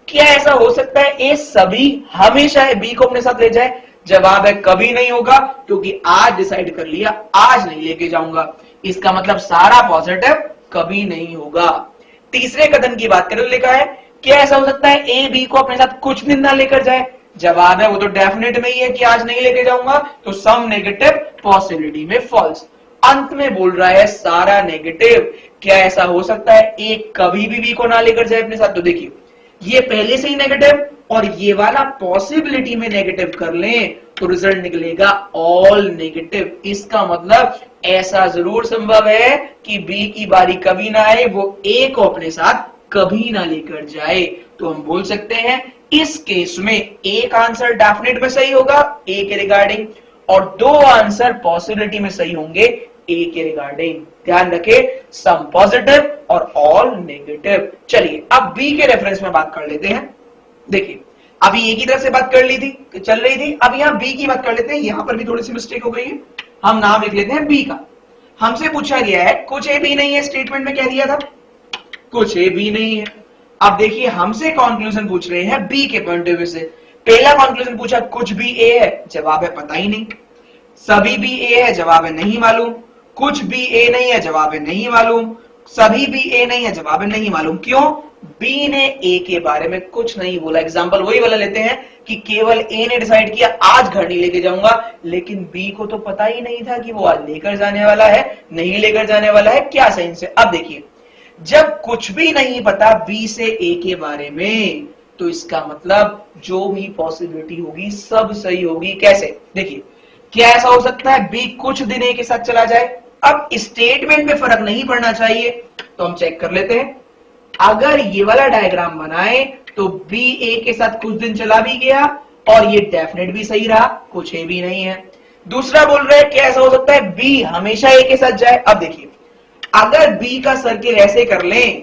क्या ऐसा हो सकता है ए सभी हमेशा बी को अपने साथ ले जाए? जवाब है कभी नहीं होगा, क्योंकि आज डिसाइड कर लिया आज नहीं लेके जाऊंगा। इसका मतलब सारा पॉजिटिव कभी नहीं होगा। तीसरे कथन की बात करें, लिखा है क्या ऐसा हो सकता है ए बी को अपने साथ कुछ दिन ना लेकर जाए? जवाब है वो तो डेफिनेट में ही है कि आज नहीं लेके जाऊंगा, तो सम नेगेटिव पॉसिबिलिटी में फॉल्स। अंत में बोल रहा है सारा नेगेटिव। क्या ऐसा हो सकता है ए कभी भी बी को ना लेकर जाए अपने साथ? तो देखिए ये पहले से ही नेगेटिव और ये वाला पॉसिबिलिटी में नेगेटिव कर लें तो रिजल्ट निकलेगा ऑल नेगेटिव। इसका मतलब ऐसा जरूर संभव है कि बी की बारी कभी ना आए, वो ए को अपने साथ कभी ना लेकर जाए। तो हम बोल सकते हैं इस केस में एक आंसर डेफिनेट में सही होगा ए के रिगार्डिंग, और 2 आंसर पॉसिबिलिटी में सही होंगे ए के रिगार्डिंग। ध्यान रखें सम पॉजिटिव और ऑल नेगेटिव। चलिए अब बी के रेफरेंस में बात कर लेते हैं। देखिए अभी ए की तरफ से बात कर ली थी, चल रही थी, अब यहां बी की बात कर लेते हैं। यहां पर भी थोड़ी सी मिस्टेक हो गई है, हम नाम लिख लेते हैं बी का। हमसे पूछा गया है कुछ ए बी नहीं है, स्टेटमेंट में कह दिया था कुछ ए बी नहीं है। अब देखिए हमसे कंक्लूजन पूछ रहे हैं बी के पॉइंट ऑफ व्यू से। पहला कंक्लूजन पूछा कुछ भी ए है, जवाब है पता ही नहीं। सभी भी ए है, जवाब है नहीं मालूम। कुछ भी ए नहीं है, जवाब है नहीं मालूम। सभी भी ए नहीं है, जवाब है नहीं मालूम। क्यों? बी ने ए के बारे में कुछ नहीं बोला। एग्जांपल वही वाला लेते हैं कि केवल ए ने डिसाइड किया आज घर नहीं लेके जाऊंगा, लेकिन बी को तो पता ही नहीं था कि वो आज लेकर जाने वाला है नहीं लेकर जाने वाला है। क्या सही से? अब देखिए जब कुछ भी नहीं पता बी से ए के बारे में, तो इसका मतलब जो भी पॉसिबिलिटी होगी सब सही होगी। कैसे? देखिए क्या ऐसा हो सकता है बी कुछ दिन ए के साथ चला जाए? अब स्टेटमेंट में फर्क नहीं पड़ना चाहिए, तो हम चेक कर लेते हैं। अगर ये वाला डायग्राम बनाए तो बी ए के साथ कुछ दिन चला भी गया और ये डेफिनेट भी सही रहा, कुछ ए भी नहीं है। दूसरा बोल रहे हैं क्या ऐसा हो सकता है बी हमेशा ए के साथ जाए? अब देखिए अगर बी का सर्किल ऐसे कर लें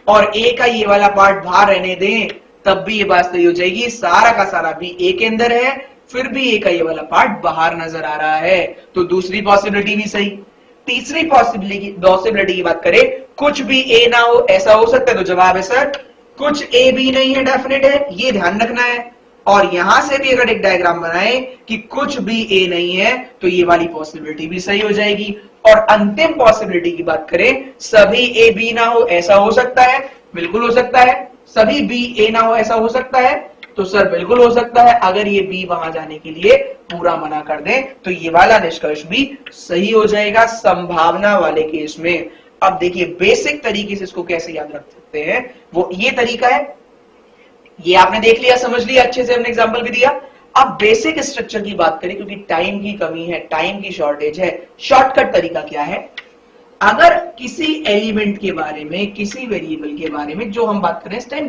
और ए का ये वाला पार्ट बाहर रहने दें, तब भी ये बात सही हो जाएगी। सारा का सारा बी ए के अंदर है, फिर भी ए का ये वाला पार्ट बाहर नजर आ रहा है, तो दूसरी पॉसिबिलिटी भी सही। तीसरी पॉसिबिलिटी की बात करें, कुछ भी ए ना हो, ऐसा हो सकता है, तो जवाब है सर कुछ ए भी नहीं है, डेफिनेट है, ये ध्यान रखना है। और यहां से भी अगर एक डायग्राम बनाए कि कुछ भी ए नहीं है, तो ये वाली पॉसिबिलिटी भी सही हो जाएगी। और अंतिम पॉसिबिलिटी की बात करें, सभी ए बी ना हो, ऐसा हो सकता है, बिल्कुल हो सकता है। सभी बी ए ना हो, ऐसा हो सकता है, तो सर बिल्कुल हो सकता है। अगर ये बी वहां जाने के लिए पूरा मना कर दें, तो ये वाला निष्कर्ष भी सही हो जाएगा संभावना वाले केस में। अब देखिए बेसिक तरीके से इसको कैसे याद रख सकते हैं, वो ये तरीका है। ये आपने देख लिया, समझ लिया अच्छे से, हमने एग्जांपल भी दिया। अब बेसिक स्ट्रक्चर की बात करें, क्योंकि टाइम की कमी है, टाइम की शॉर्टेज है, शॉर्टकट तरीका क्या है। अगर किसी एलिमेंट के बारे में, किसी वेरिएबल के बारे में, जो हम बात कर रहे हैं इस टाइम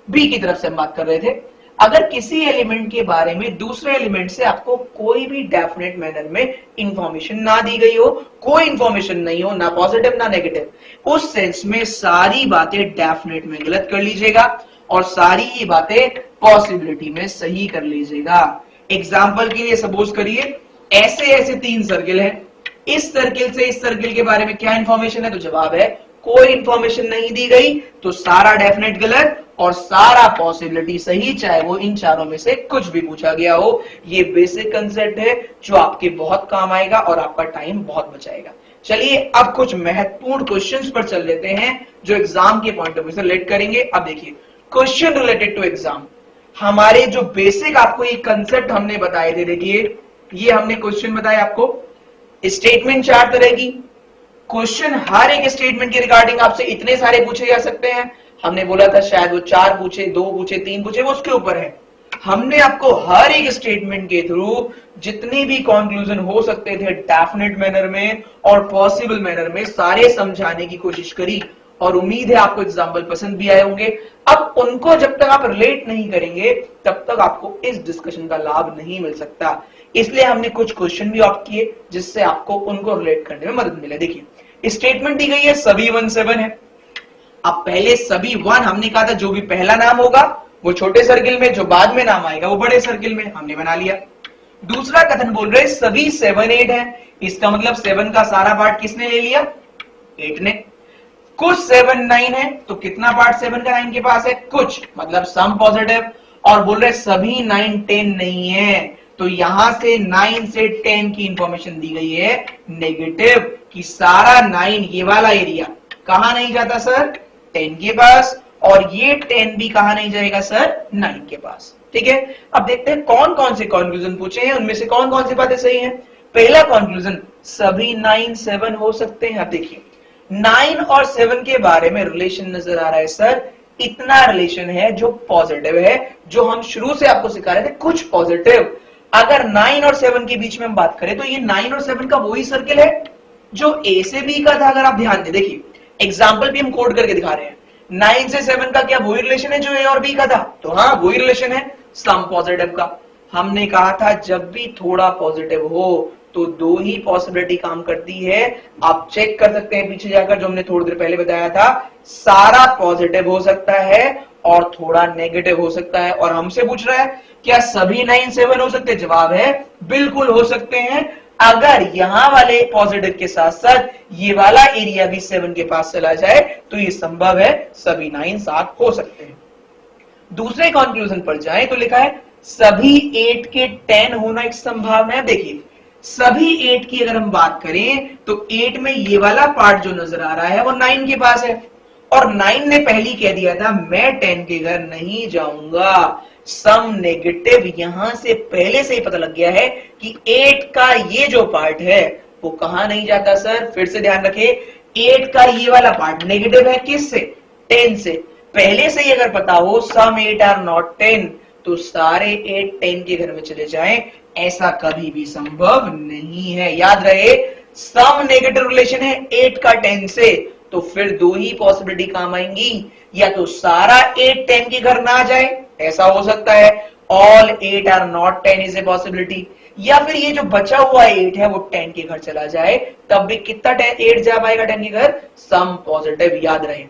बी की तरफ से हम बात कर रहे थे, अगर किसी एलिमेंट के बारे में दूसरे एलिमेंट से आपको कोई भी डेफिनेट मैनर में इंफॉर्मेशन ना दी गई हो, कोई इंफॉर्मेशन नहीं हो, ना पॉजिटिव ना नेगेटिव, उस सेंस में सारी बातें डेफिनेट में गलत कर लीजिएगा और सारी ही बातें पॉसिबिलिटी में सही कर लीजिएगा। एग्जाम्पल के लिए सपोज करिए ऐसे ऐसे 3 सर्किल हैं, इस सर्किल से इस सर्किल के बारे में क्या इंफॉर्मेशन है, तो जवाब है कोई इंफॉर्मेशन नहीं दी गई, तो सारा डेफिनेट गलत और सारा पॉसिबिलिटी सही, चाहे वो इन चारों में से कुछ भी पूछा गया हो। ये बेसिक कंसेप्ट है जो आपके बहुत काम आएगा और आपका टाइम बहुत बचाएगा। चलिए अब कुछ महत्वपूर्ण क्वेश्चंस पर चल लेते हैं जो एग्जाम के पॉइंट ऑफ व्यू से रिलेट करेंगे। अब देखिए क्वेश्चन रिलेटेड टू एग्जाम, हमारे जो बेसिक आपको ये कंसेप्ट हमने बताए थे, देखिए ये हमने क्वेश्चन बताया आपको, स्टेटमेंट 4 तरह की, क्वेश्चन हर एक स्टेटमेंट के रिगार्डिंग आपसे इतने सारे पूछे जा सकते हैं। हमने बोला था शायद वो 4 पूछे, 2 पूछे, 3 पूछे, वो उसके ऊपर है। हमने आपको हर एक स्टेटमेंट के थ्रू जितनी भी कंक्लूजन हो सकते थे डेफिनेट मैनर में और पॉसिबल मैनर में सारे समझाने की कोशिश करी, और उम्मीद है आपको एग्जाम्पल पसंद भी आए होंगे। अब उनको जब तक आप रिलेट नहीं करेंगे तब तक आपको इस डिस्कशन का लाभ नहीं मिल सकता, इसलिए हमने कुछ क्वेश्चन भी ऑप्ट किए जिससे आपको उनको रिलेट करने में मदद मिले। देखिए स्टेटमेंट दी गई है सभी 1 7 है। अब पहले सभी 1 हमने कहा था जो भी पहला नाम होगा वो छोटे सर्किल में, जो बाद में नाम आएगा वो बड़े सर्किल में, हमने बना लिया। दूसरा कथन बोल रहे सभी 7 8 है, इसका मतलब 7 का सारा पार्ट किसने ले लिया, 8 ने। कुछ 7 9 है, तो कितना पार्ट 7 का 9 के पास है, कुछ, मतलब सम पॉजिटिव। और बोल रहे सभी 9 10 नहीं है, तो यहां से 9 से 10 की इंफॉर्मेशन दी गई है नेगेटिव, कि सारा 9 ये वाला एरिया कहां नहीं जाता सर, 10 के पास, और ये 10 भी कहां नहीं जाएगा सर, 9 के पास। ठीक है, अब देखते हैं कौन कौन से कंक्लूजन पूछे हैं, उनमें से कौन कौन सी बातें सही हैं। पहला कंक्लूजन सभी 9 7 हो सकते हैं। अब देखिए 9 और 7 के बारे में रिलेशन नजर आ रहा है सर, इतना रिलेशन है जो पॉजिटिव है, जो हम शुरू से आपको सिखा रहे थे, कुछ पॉजिटिव। अगर 9 और 7 के बीच में हम बात करें तो ये 9 और 7 का वही सर्किल है जो ए से बी का था। अगर आप ध्यान दें, देखिए एग्जाम्पल भी हम कोड करके दिखा रहे हैं, 9 से 7 का क्या वही रिलेशन है जो ए और बी का था, तो हाँ वही रिलेशन है सम पॉजिटिव का। हमने कहा था जब भी थोड़ा पॉजिटिव हो तो 2 ही पॉसिबिलिटी काम करती है। आप चेक कर सकते हैं पीछे जाकर, जो हमने थोड़ी देर पहले बताया था, सारा पॉजिटिव हो सकता है और थोड़ा नेगेटिव हो सकता है। और हमसे पूछ रहा है क्या सभी 9 7 हो सकते हैं, जवाब है बिल्कुल हो सकते हैं। अगर यहां वाले पॉजिटिव के साथ साथ ये वाला एरिया भी 7 के पास चला जाए तो ये संभव है, सभी 9 7 हो सकते हैं। दूसरे कंक्लूजन पर जाएं तो लिखा है सभी 8 के 10 होना एक संभावना है। देखिए सभी 8 की अगर हम बात करें तो 8 में ये वाला पार्ट जो नजर आ रहा है वो 9 के पास है, और 9 ने पहले कह दिया था मैं 10 के घर नहीं जाऊंगा। सम नेगेटिव यहां से पहले से ही पता लग गया है कि 8 का ये जो पार्ट है वो कहां नहीं जाता सर, फिर से ध्यान रखें 8 का ये वाला पार्ट नेगेटिव है किससे, 10 से। पहले से ही अगर पता हो सम 8 आर नॉट 10 तो सारे 8 10 के घर में चले जाएं, ऐसा कभी भी संभव नहीं है। याद रहे सम नेगेटिव रिलेशन है 8 का 10 से, तो फिर 2 ही पॉसिबिलिटी काम आएंगी, या तो सारा 8 10 के घर ना जाए, ऐसा हो सकता है all 8 are not 10 is a possibility, या फिर ये जो बचा हुआ 8 है वो 10 के घर चला जाए, तब भी कितना 8 जा पाएगा 10 के घर, सम पॉजिटिव। याद रहे।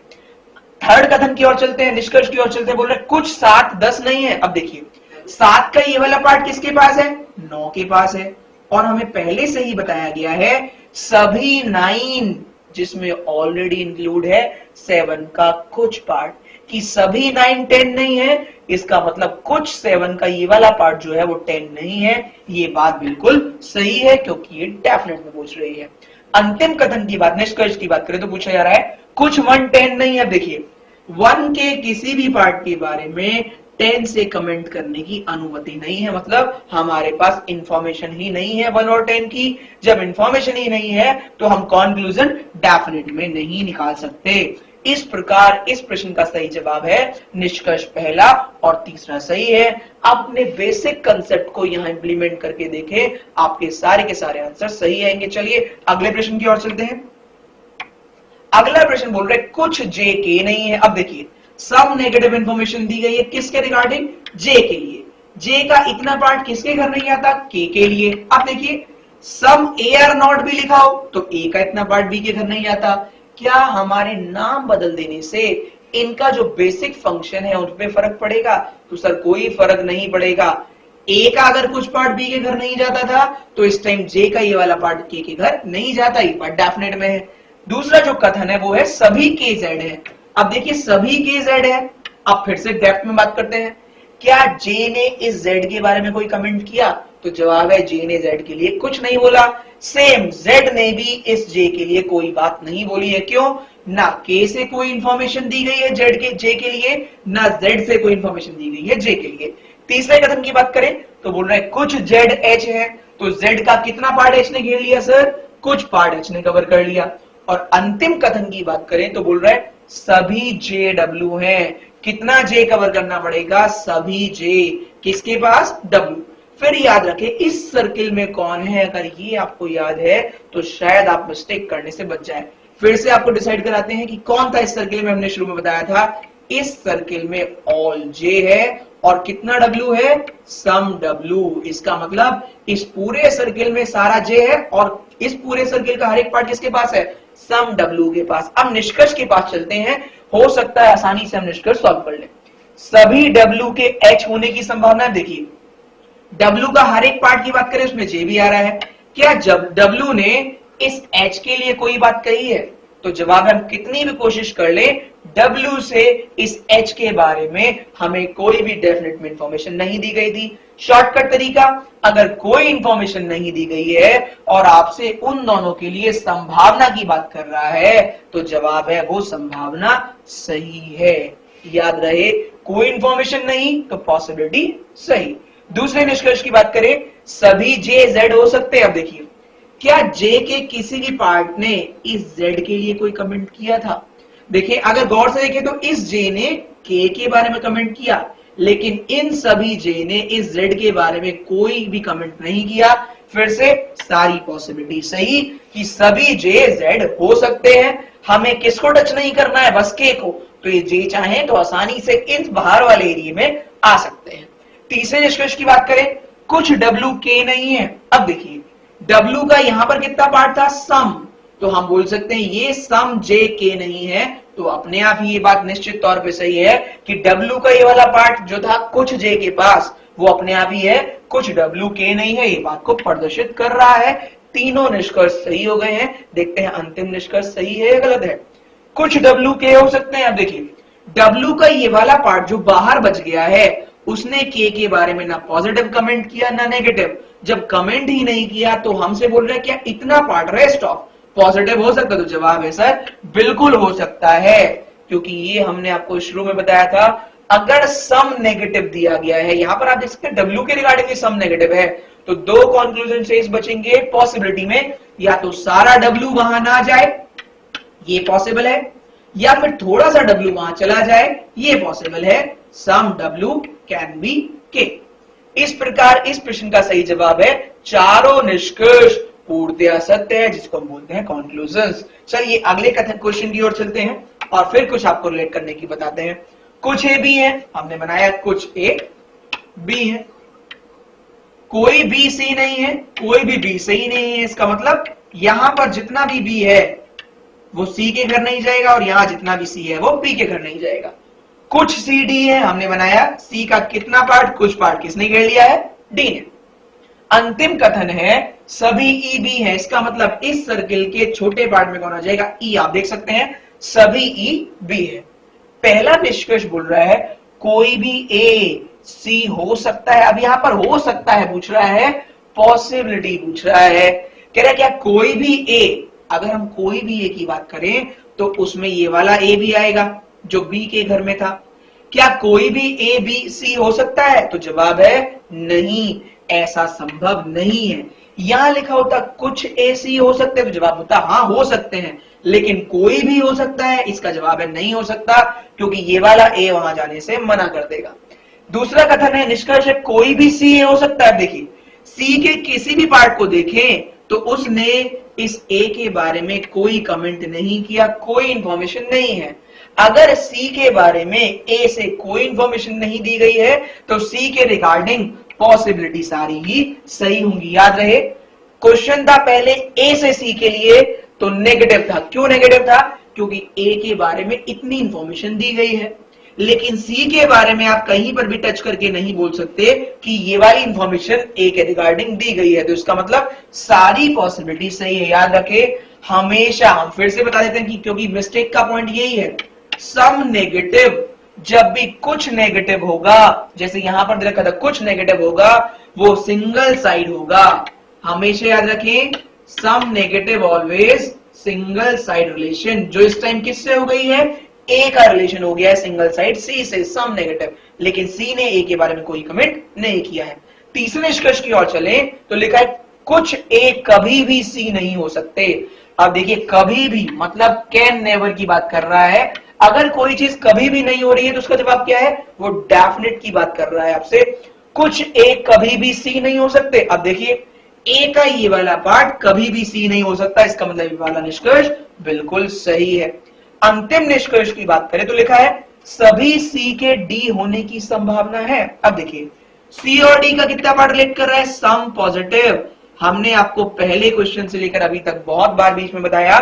थर्ड कथन की ओर चलते हैं, निष्कर्ष की ओर चलते हैं, बोल रहे कुछ 7 10 नहीं है। अब देखिए 7 का ये वाला पार्ट किसके पास है? 9 के पास है। और हमें पहले से ही बताया गया है सभी 9 जिसमें ऑलरेडी इंक्लूड है 7 का कुछ पार्ट, कि सभी 9 10 नहीं है, इसका मतलब कुछ 7 का ये वाला पार्ट जो है वो 10 नहीं है। ये बात बिल्कुल सही है क्योंकि ये डेफिनेट में पूछ रही है। अंतिम कथन की बात, निष्कर्ष की बात करें तो पूछा जा रहा है कुछ 1 10 नहीं है। देखिए 1 के किसी भी पार्ट के बारे में 10 से कमेंट करने की अनुमति नहीं है, मतलब हमारे पास इंफॉर्मेशन ही नहीं है 1 और 10 की। जब इंफॉर्मेशन ही नहीं है तो हम कंक्लूजन डेफिनेट में नहीं निकाल सकते। इस प्रकार इस प्रश्न का सही जवाब है निष्कर्ष पहला और तीसरा सही है। अपने बेसिक कंसेप्ट को यहां इंप्लीमेंट करके देखें, आपके सारे के सारे आंसर सही आएंगे। चलिए अगले प्रश्न की ओर चलते हैं। अगला प्रश्न बोल रहे कुछ जे के नहीं है। अब देखिए सम नेगेटिव इंफॉर्मेशन दी गई है किसके रिगार्डिंग? जे के लिए। जे का इतना पार्ट किसके घर नहीं आता? के लिए। अब देखिए सम ए आर नॉट भी लिखा हो तो ए का इतना पार्ट बी के घर नहीं आता। क्या हमारे नाम बदल देने से इनका जो बेसिक फंक्शन है उन पे फर्क पड़ेगा? तो सर कोई फर्क नहीं पड़ेगा। ए का अगर कुछ पार्ट बी के घर नहीं जाता था तो इस टाइम जे का ये वाला पार्ट के घर नहीं जाता, ये पार्ट डेफिनेट में है। दूसरा जो कथन है वो है सभी के जेड है। अब देखिए सभी के जेड है। अब फिर से डेप्थ में बात करते हैं, क्या जे ने इस जेड के बारे में कोई कमेंट किया? तो जवाब है जे ने जेड के लिए कुछ नहीं बोला। सेम जेड ने भी इस जे के लिए कोई बात नहीं बोली है। क्यों? ना के से कोई इंफॉर्मेशन दी गई है जेड के जे के लिए, ना जेड से कोई इंफॉर्मेशन दी गई है जे के लिए। तीसरे कथन की बात करें तो बोल रहे हैं कुछ जेड एच है, तो जेड का कितना पार्ट एच ने घेर लिया? सर कुछ पार्ट एच ने कवर कर लिया। और अंतिम कथन की बात करें तो बोल रहे हैं सभी जे डब्ल्यू है। कितना जे कवर करना पड़ेगा? सभी जे किसके पास? डब्ल्यू। फिर याद रखें इस सर्किल में कौन है, अगर ये आपको याद है तो शायद आप मिस्टेक करने से बच जाए। फिर से आपको डिसाइड कराते हैं कि कौन था इस सर्किल में। हमने शुरू में बताया था इस सर्किल में ऑल जे है और कितना डब्ल्यू है? सम डब्ल्यू। इसका मतलब इस पूरे सर्किल में सारा जे है और इस पूरे सर्किल का हर एक पार्ट किसके पास है? सम डब्ल्यू के पास। अब निष्कर्ष के पास चलते हैं, हो सकता है आसानी से हम निष्कर्ष सॉल्व कर लें। सभी डब्ल्यू के एच होने की संभावना, देखिए डब्ल्यू का हर एक पार्ट की बात करें उसमें जे भी आ रहा है। क्या जब डब्ल्यू ने इस एच के लिए कोई बात कही है? तो जवाब हम कितनी भी कोशिश कर ले डब्ल्यू से इस एच के बारे में हमें कोई भी डेफिनेट इंफॉर्मेशन नहीं दी गई थी। शॉर्टकट तरीका, अगर कोई इंफॉर्मेशन नहीं दी गई है और आपसे उन दोनों के लिए संभावना की बात कर रहा है तो जवाब है वो संभावना सही है। याद रहे कोई इंफॉर्मेशन नहीं तो पॉसिबिलिटी सही। दूसरे निष्कर्ष की बात करें सभी जे जेड हो सकते हैं। अब देखिए क्या जे के किसी भी पार्ट ने इस जेड के लिए कोई कमेंट किया था? देखिए अगर गौर से देखें तो इस जे ने के बारे में कमेंट किया, लेकिन इन सभी जे ने इस जेड के बारे में कोई भी कमेंट नहीं किया। फिर से सारी पॉसिबिलिटी सही कि सभी जे जेड हो सकते हैं। हमें किसको टच नहीं करना है? बस के को। तो ये जे चाहे तो आसानी से इन बाहर वाले एरिया में आ सकते हैं। तीसरे निष्कर्ष की बात करें कुछ डब्ल्यू के नहीं है। अब देखिए डब्ल्यू का यहां पर कितना पार्ट था? सम। तो हम बोल सकते हैं ये सम जे के नहीं है। तो अपने आप ही ये बात निश्चित तौर पे सही है कि डब्ल्यू का ये वाला पार्ट जो था कुछ जे के पास वो अपने आप ही है, कुछ डब्ल्यू के नहीं है। ये बात को प्रदर्शित कर रहा है। तीनों निष्कर्ष सही हो गए हैं। देखते हैं अंतिम निष्कर्ष सही है या गलत है। कुछ डब्ल्यू के हो सकते हैं। अब देखिए डब्ल्यू का ये वाला पार्ट जो बाहर बच गया है उसने के बारे में ना पॉजिटिव कमेंट किया ना नेगेटिव। जब कमेंट ही नहीं किया तो हमसे बोल रहे हैं क्या इतना पार्ट रेस्ट ऑफ पॉजिटिव हो सकता है? तो जवाब है सर बिल्कुल हो सकता है, क्योंकि ये हमने आपको शुरू में बताया था अगर सम नेगेटिव दिया गया है, यहां पर आप देख सकते हैं डब्ल्यू के रिगार्डिंग सम नेगेटिव है, तो दो कंक्लूजन से बचेंगे पॉसिबिलिटी में। या तो सारा डब्ल्यू वहां ना जाए, ये पॉसिबल है, या फिर थोड़ा सा डब्ल्यू वहां चला जाए, ये पॉसिबल है। सम डब्ल्यू कैन बी के। इस प्रकार इस प्रश्न का सही जवाब है चारों निष्कर्ष पूर्णतया सत्य है, जिसको हम बोलते हैं कंक्लूजन्स। चलिए अगले कथन क्वेश्चन की ओर चलते हैं और फिर कुछ आपको रिलेट करने की बताते हैं। कुछ ए बी है, हमने बनाया कुछ ए बी है, कोई बी सी नहीं है, कोई भी बी सही नहीं है। इसका मतलब यहां पर जितना भी बी है वो सी के घर नहीं जाएगा और यहां जितना भी सी है वो बी के घर नहीं जाएगा। कुछ सी डी है, हमने बनाया सी का कितना पार्ट, कुछ पार्ट किसने घेर लिया है, डी ने। अंतिम कथन है सभी ई बी है, इसका मतलब इस सर्किल के छोटे पार्ट में कौन आ जाएगा, ई। आप देख सकते हैं सभी ई बी है। पहला निष्कर्ष बोल रहा है कोई भी ए सी हो सकता है। अब यहां पर हो सकता है पूछ रहा है, पॉसिबिलिटी पूछ रहा है, कह रहा है क्या कोई भी ए, अगर हम कोई भी ए की बात करें तो उसमें ये वाला ए भी आएगा जो बी के घर में था। क्या कोई भी ए बी सी हो सकता है, तो जवाब है नहीं, ऐसा संभव नहीं है। यहां लिखा होता कुछ ए सी हो सकते हैं तो जवाब होता हां हो सकते हैं, लेकिन कोई भी हो सकता है, इसका जवाब है नहीं हो सकता, क्योंकि ये वाला ए वहां जाने से मना कर देगा। दूसरा कथन है, निष्कर्ष है कोई भी सी हो सकता है। देखिए सी के किसी भी पार्ट को देखें तो उसने इस ए के बारे में कोई कमेंट नहीं किया, कोई इंफॉर्मेशन नहीं है। अगर सी के बारे में ए से कोई इंफॉर्मेशन नहीं दी गई है तो सी के रिगार्डिंग पॉसिबिलिटी सारी ही सही होंगी। याद रहे क्वेश्चन था पहले ए से सी के लिए तो नेगेटिव था। क्यों नेगेटिव था, क्योंकि ए के बारे में इतनी इंफॉर्मेशन दी गई है, लेकिन सी के बारे में आप कहीं पर भी टच करके नहीं बोल सकते कि ये वाली इंफॉर्मेशन ए के रिगार्डिंग दी गई है, तो इसका मतलब सारी पॉसिबिलिटी सही है। याद रखे हमेशा, हम फिर से बता देते हैं कि क्योंकि मिस्टेक का पॉइंट यही है, सम नेगेटिव, जब भी कुछ नेगेटिव होगा, जैसे यहां पर देखा था कुछ नेगेटिव होगा, वो सिंगल साइड होगा। हमेशा याद रखें some negative always single side relation. जो इस टाइम किससे हो गई है, ए का रिलेशन हो गया है सिंगल साइड सी से, सम नेगेटिव, लेकिन सी ने ए के बारे में कोई कमेंट नहीं किया है। तीसरे निष्कर्ष की ओर चले तो लिखा है कुछ ए कभी भी सी नहीं हो सकते। अब देखिए कभी भी मतलब कैन नेवर की बात कर रहा है। अगर कोई चीज कभी भी नहीं हो रही है तो उसका जवाब क्या है, वो डेफिनेट की बात कर रहा है आपसे। कुछ ए कभी भी सी नहीं हो सकते। अब देखिए ए का ये वाला पार्ट कभी भी सी नहीं हो सकता, इसका मतलब ये वाला निष्कर्ष बिल्कुल सही है। अंतिम निष्कर्ष की बात करें तो लिखा है सभी सी के डी होने की संभावना है। अब देखिए सी और डी का कितना पार्ट रिलेट कर रहा है, सम पॉजिटिव। हमने आपको पहले क्वेश्चन से लेकर अभी तक बहुत बार बीच में बताया,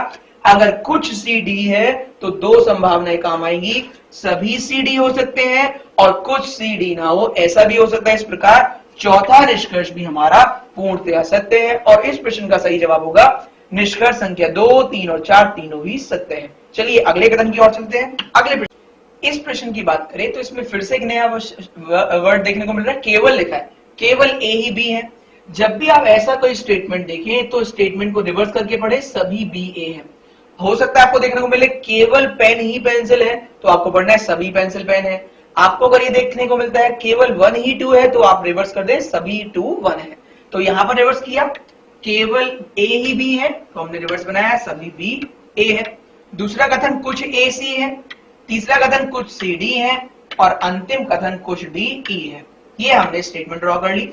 अगर कुछ सी डी है तो दो संभावनाएं काम आएंगी, सभी सी डी हो सकते हैं और कुछ सी डी ना हो, ऐसा भी हो सकता है। इस प्रकार चौथा निष्कर्ष भी हमारा पूर्णतया सत्य है और इस प्रश्न का सही जवाब होगा निष्कर्ष संख्या 2, 3 और 4 तीनों ही सत्य है। चलिए अगले कथन की ओर चलते हैं। अगले प्रश्न, इस प्रश्न की बात करें तो इसमें फिर से एक नया वर्ड देखने को मिल रहा है, केवल लिखा है, केवल ए ही बी है। जब भी आप ऐसा कोई स्टेटमेंट देखें तो स्टेटमेंट को रिवर्स करके पढ़े, सभी बी ए है। हो सकता है आपको देखने को मिले केवल पेन ही पेंसिल है तो आपको पढ़ना है सभी पेंसिल पेन है। आपको अगर ये देखने को मिलता है केवल 1 ही 2 है तो आप रिवर्स कर दें सभी 2 1 है। तो यहां पर रिवर्स किया, केवल ए ही बी है तो हमने रिवर्स बनाया सभी बी ए है। दूसरा कथन कुछ ए सी है, तीसरा कथन कुछ सी डी है और अंतिम कथन कुछ डी ई है। ये हमने स्टेटमेंट ड्रॉ कर ली।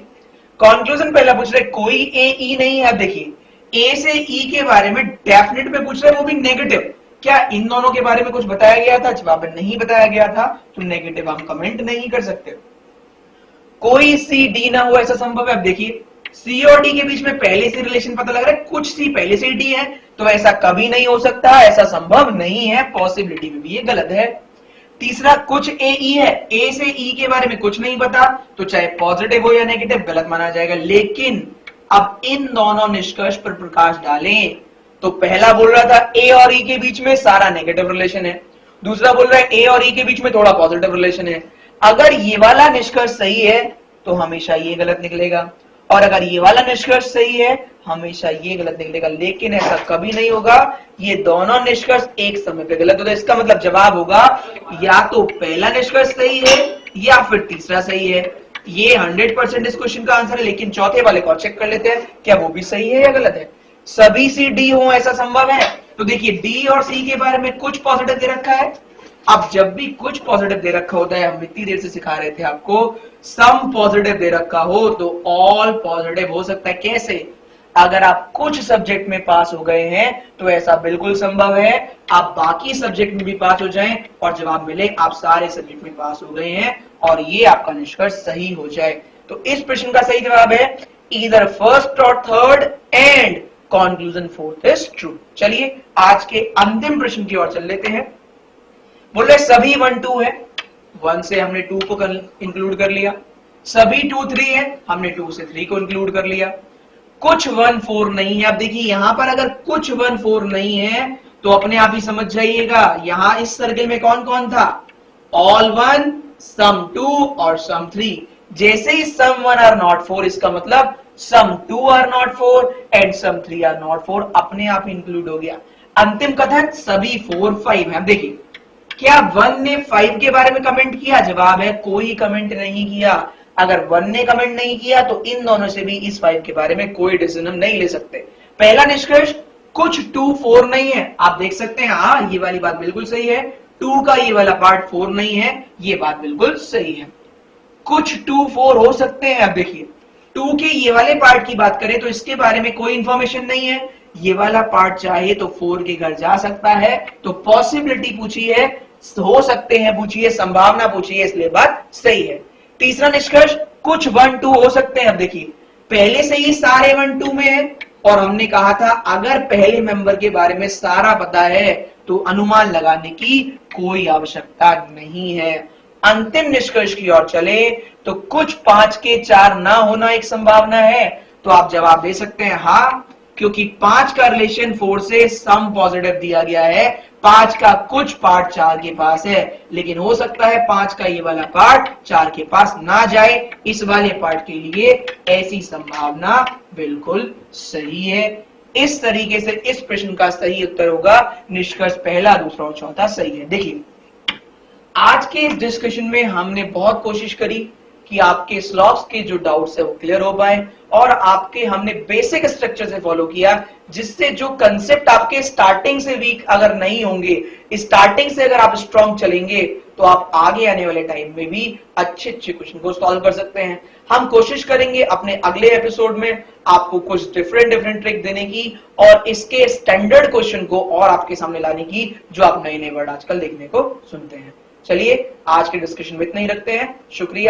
कंक्लूजन पहला पूछ रहे कोई ए ई नहीं है। अब देखिए ए से ई के बारे में डेफिनेट में पूछ रहे हैं, वो भी नेगेटिव। क्या इन दोनों के बारे में कुछ बताया गया था, जवाब नहीं बताया गया था तो नेगेटिव हम कमेंट नहीं कर सकते। कोई सी डी ना हो ऐसा संभव है। अब देखिए सी और डी के बीच में पहले से रिलेशन पता लग रहा है, कुछ सी पहले से डी है तो ऐसा कभी नहीं हो सकता, ऐसा संभव नहीं है, पॉसिबिलिटी में भी ये गलत है। तीसरा कुछ ए ई है, ए से ई के बारे में कुछ नहीं पता तो चाहे पॉजिटिव हो या नेगेटिव गलत माना जाएगा। लेकिन अब इन दोनों निष्कर्ष पर प्रकाश डालें तो पहला बोल रहा था ए और ई के बीच में सारा नेगेटिव रिलेशन है, दूसरा बोल रहा है ए और ई के बीच में थोड़ा पॉजिटिव रिलेशन है। अगर ये वाला निष्कर्ष सही है तो हमेशा ये गलत निकलेगा और अगर ये वाला निष्कर्ष सही है हमेशा ये गलत निकलेगा। लेकिन ऐसा कभी नहीं होगा, ये दोनों निष्कर्ष एक समय पे गलत होता है। इसका मतलब जवाब होगा या तो पहला निष्कर्ष सही है या फिर तीसरा सही है। ये 100% इस क्वेश्चन का आंसर है, लेकिन चौथे वाले को चेक कर लेते हैं क्या वो भी सही है या गलत है। सभी सी डी हो ऐसा संभव है, तो देखिए डी और सी के बारे में कुछ पॉजिटिव दे रखा है। अब जब भी कुछ पॉजिटिव दे रखा होता है, हम इतनी देर से सिखा रहे थे आपको, सम पॉजिटिव दे रखा हो तो ऑल पॉजिटिव हो सकता है। कैसे? अगर आप कुछ सब्जेक्ट में पास हो गए हैं तो ऐसा बिल्कुल संभव है आप बाकी सब्जेक्ट में भी पास हो जाएं और जवाब मिले आप सारे सब्जेक्ट में पास हो गए हैं और ये आपका निष्कर्ष सही हो जाए। तो इस प्रश्न का सही जवाब है ईदर फर्स्ट और third and conclusion fourth is true. चलिए आज के अंतिम प्रश्न की ओर चल लेते हैं। बोल रहे सभी 1 2 है, 1 से हमने 2 को इंक्लूड कर लिया, सभी 2 3 है, हमने 2 से 3 को इंक्लूड कर लिया। कुछ 1 4 नहीं है। अब देखिए यहां पर अगर कुछ 1 4 नहीं है तो अपने आप ही समझ जाइएगा यहां इस सर्किल में कौन कौन था, ऑल 1, सम 2 और सम 3। जैसे ही सम 1 आर नॉट 4, इसका मतलब some 2 are not 4 and some 3 are not 4, अपने आप इंक्लूड हो गया। अंतिम कथन सभी 4 5 है। अब देखिए क्या 1 ने 5 के बारे में कमेंट किया, जवाब है कोई कमेंट नहीं किया। अगर 1 ने कमेंट नहीं किया तो इन दोनों से भी इस 5 के बारे में कोई डिसीजन हम नहीं ले सकते। पहला निष्कर्ष, कुछ 2 4 नहीं है। आप देख सकते हैं हाँ ये वाली बात बिल्कुल सही है, 2 का ये वाला पार्ट 4 नहीं है, ये बात बिल्कुल सही है। कुछ 2 4 हो सकते हैं। अब देखिए 2 के ये वाले पार्ट की बात करें तो इसके बारे में कोई इंफॉर्मेशन नहीं है, ये वाला पार्ट चाहे तो 4 के घर जा सकता है। तो पॉसिबिलिटी पूछी है, हो सकते हैं पूछी है, संभावना पूछी है, इसलिए बात सही है। तीसरा निष्कर्ष, कुछ 1 2 हो सकते हैं। अब देखिए पहले से ही सारे 1 2 में है और हमने कहा था अगर पहले मेंबर के बारे में सारा पता है तो अनुमान लगाने की कोई आवश्यकता नहीं है। अंतिम निष्कर्ष की ओर चले तो कुछ 5 के 4 ना होना एक संभावना है। तो आप जवाब दे सकते हैं हाँ, क्योंकि 5 का रिलेशन 4 से सम पॉजिटिव दिया गया है, 5 का कुछ पार्ट 4 के पास है, लेकिन हो सकता है 5 का ये वाला पार्ट 4 के पास ना जाए। इस वाले पार्ट के लिए ऐसी संभावना बिल्कुल सही है। इस तरीके से इस प्रश्न का सही उत्तर होगा निष्कर्ष पहला, दूसरा और चौथा सही है। देखिए आज के इस डिस्कशन में हमने बहुत कोशिश करी कि आपके स्लॉग्स के जो डाउट्स है वो क्लियर हो पाए और आपके हमने बेसिक स्ट्रक्चर से फॉलो किया, जिससे जो कंसेप्ट आपके स्टार्टिंग से वीक अगर नहीं होंगे, स्टार्टिंग से अगर आप स्ट्रॉन्ग चलेंगे तो आप आगे आने वाले टाइम में भी अच्छे क्वेश्चन को सॉल्व कर सकते हैं। हम कोशिश करेंगे अपने अगले एपिसोड में आपको कुछ डिफरेंट ट्रिक देने की और इसके स्टैंडर्ड क्वेश्चन को और आपके सामने लाने की, जो आप नए नए वर्ड आजकल देखने को सुनते हैं। चलिए आज के डिस्कशन में इतना ही रखते हैं। शुक्रिया।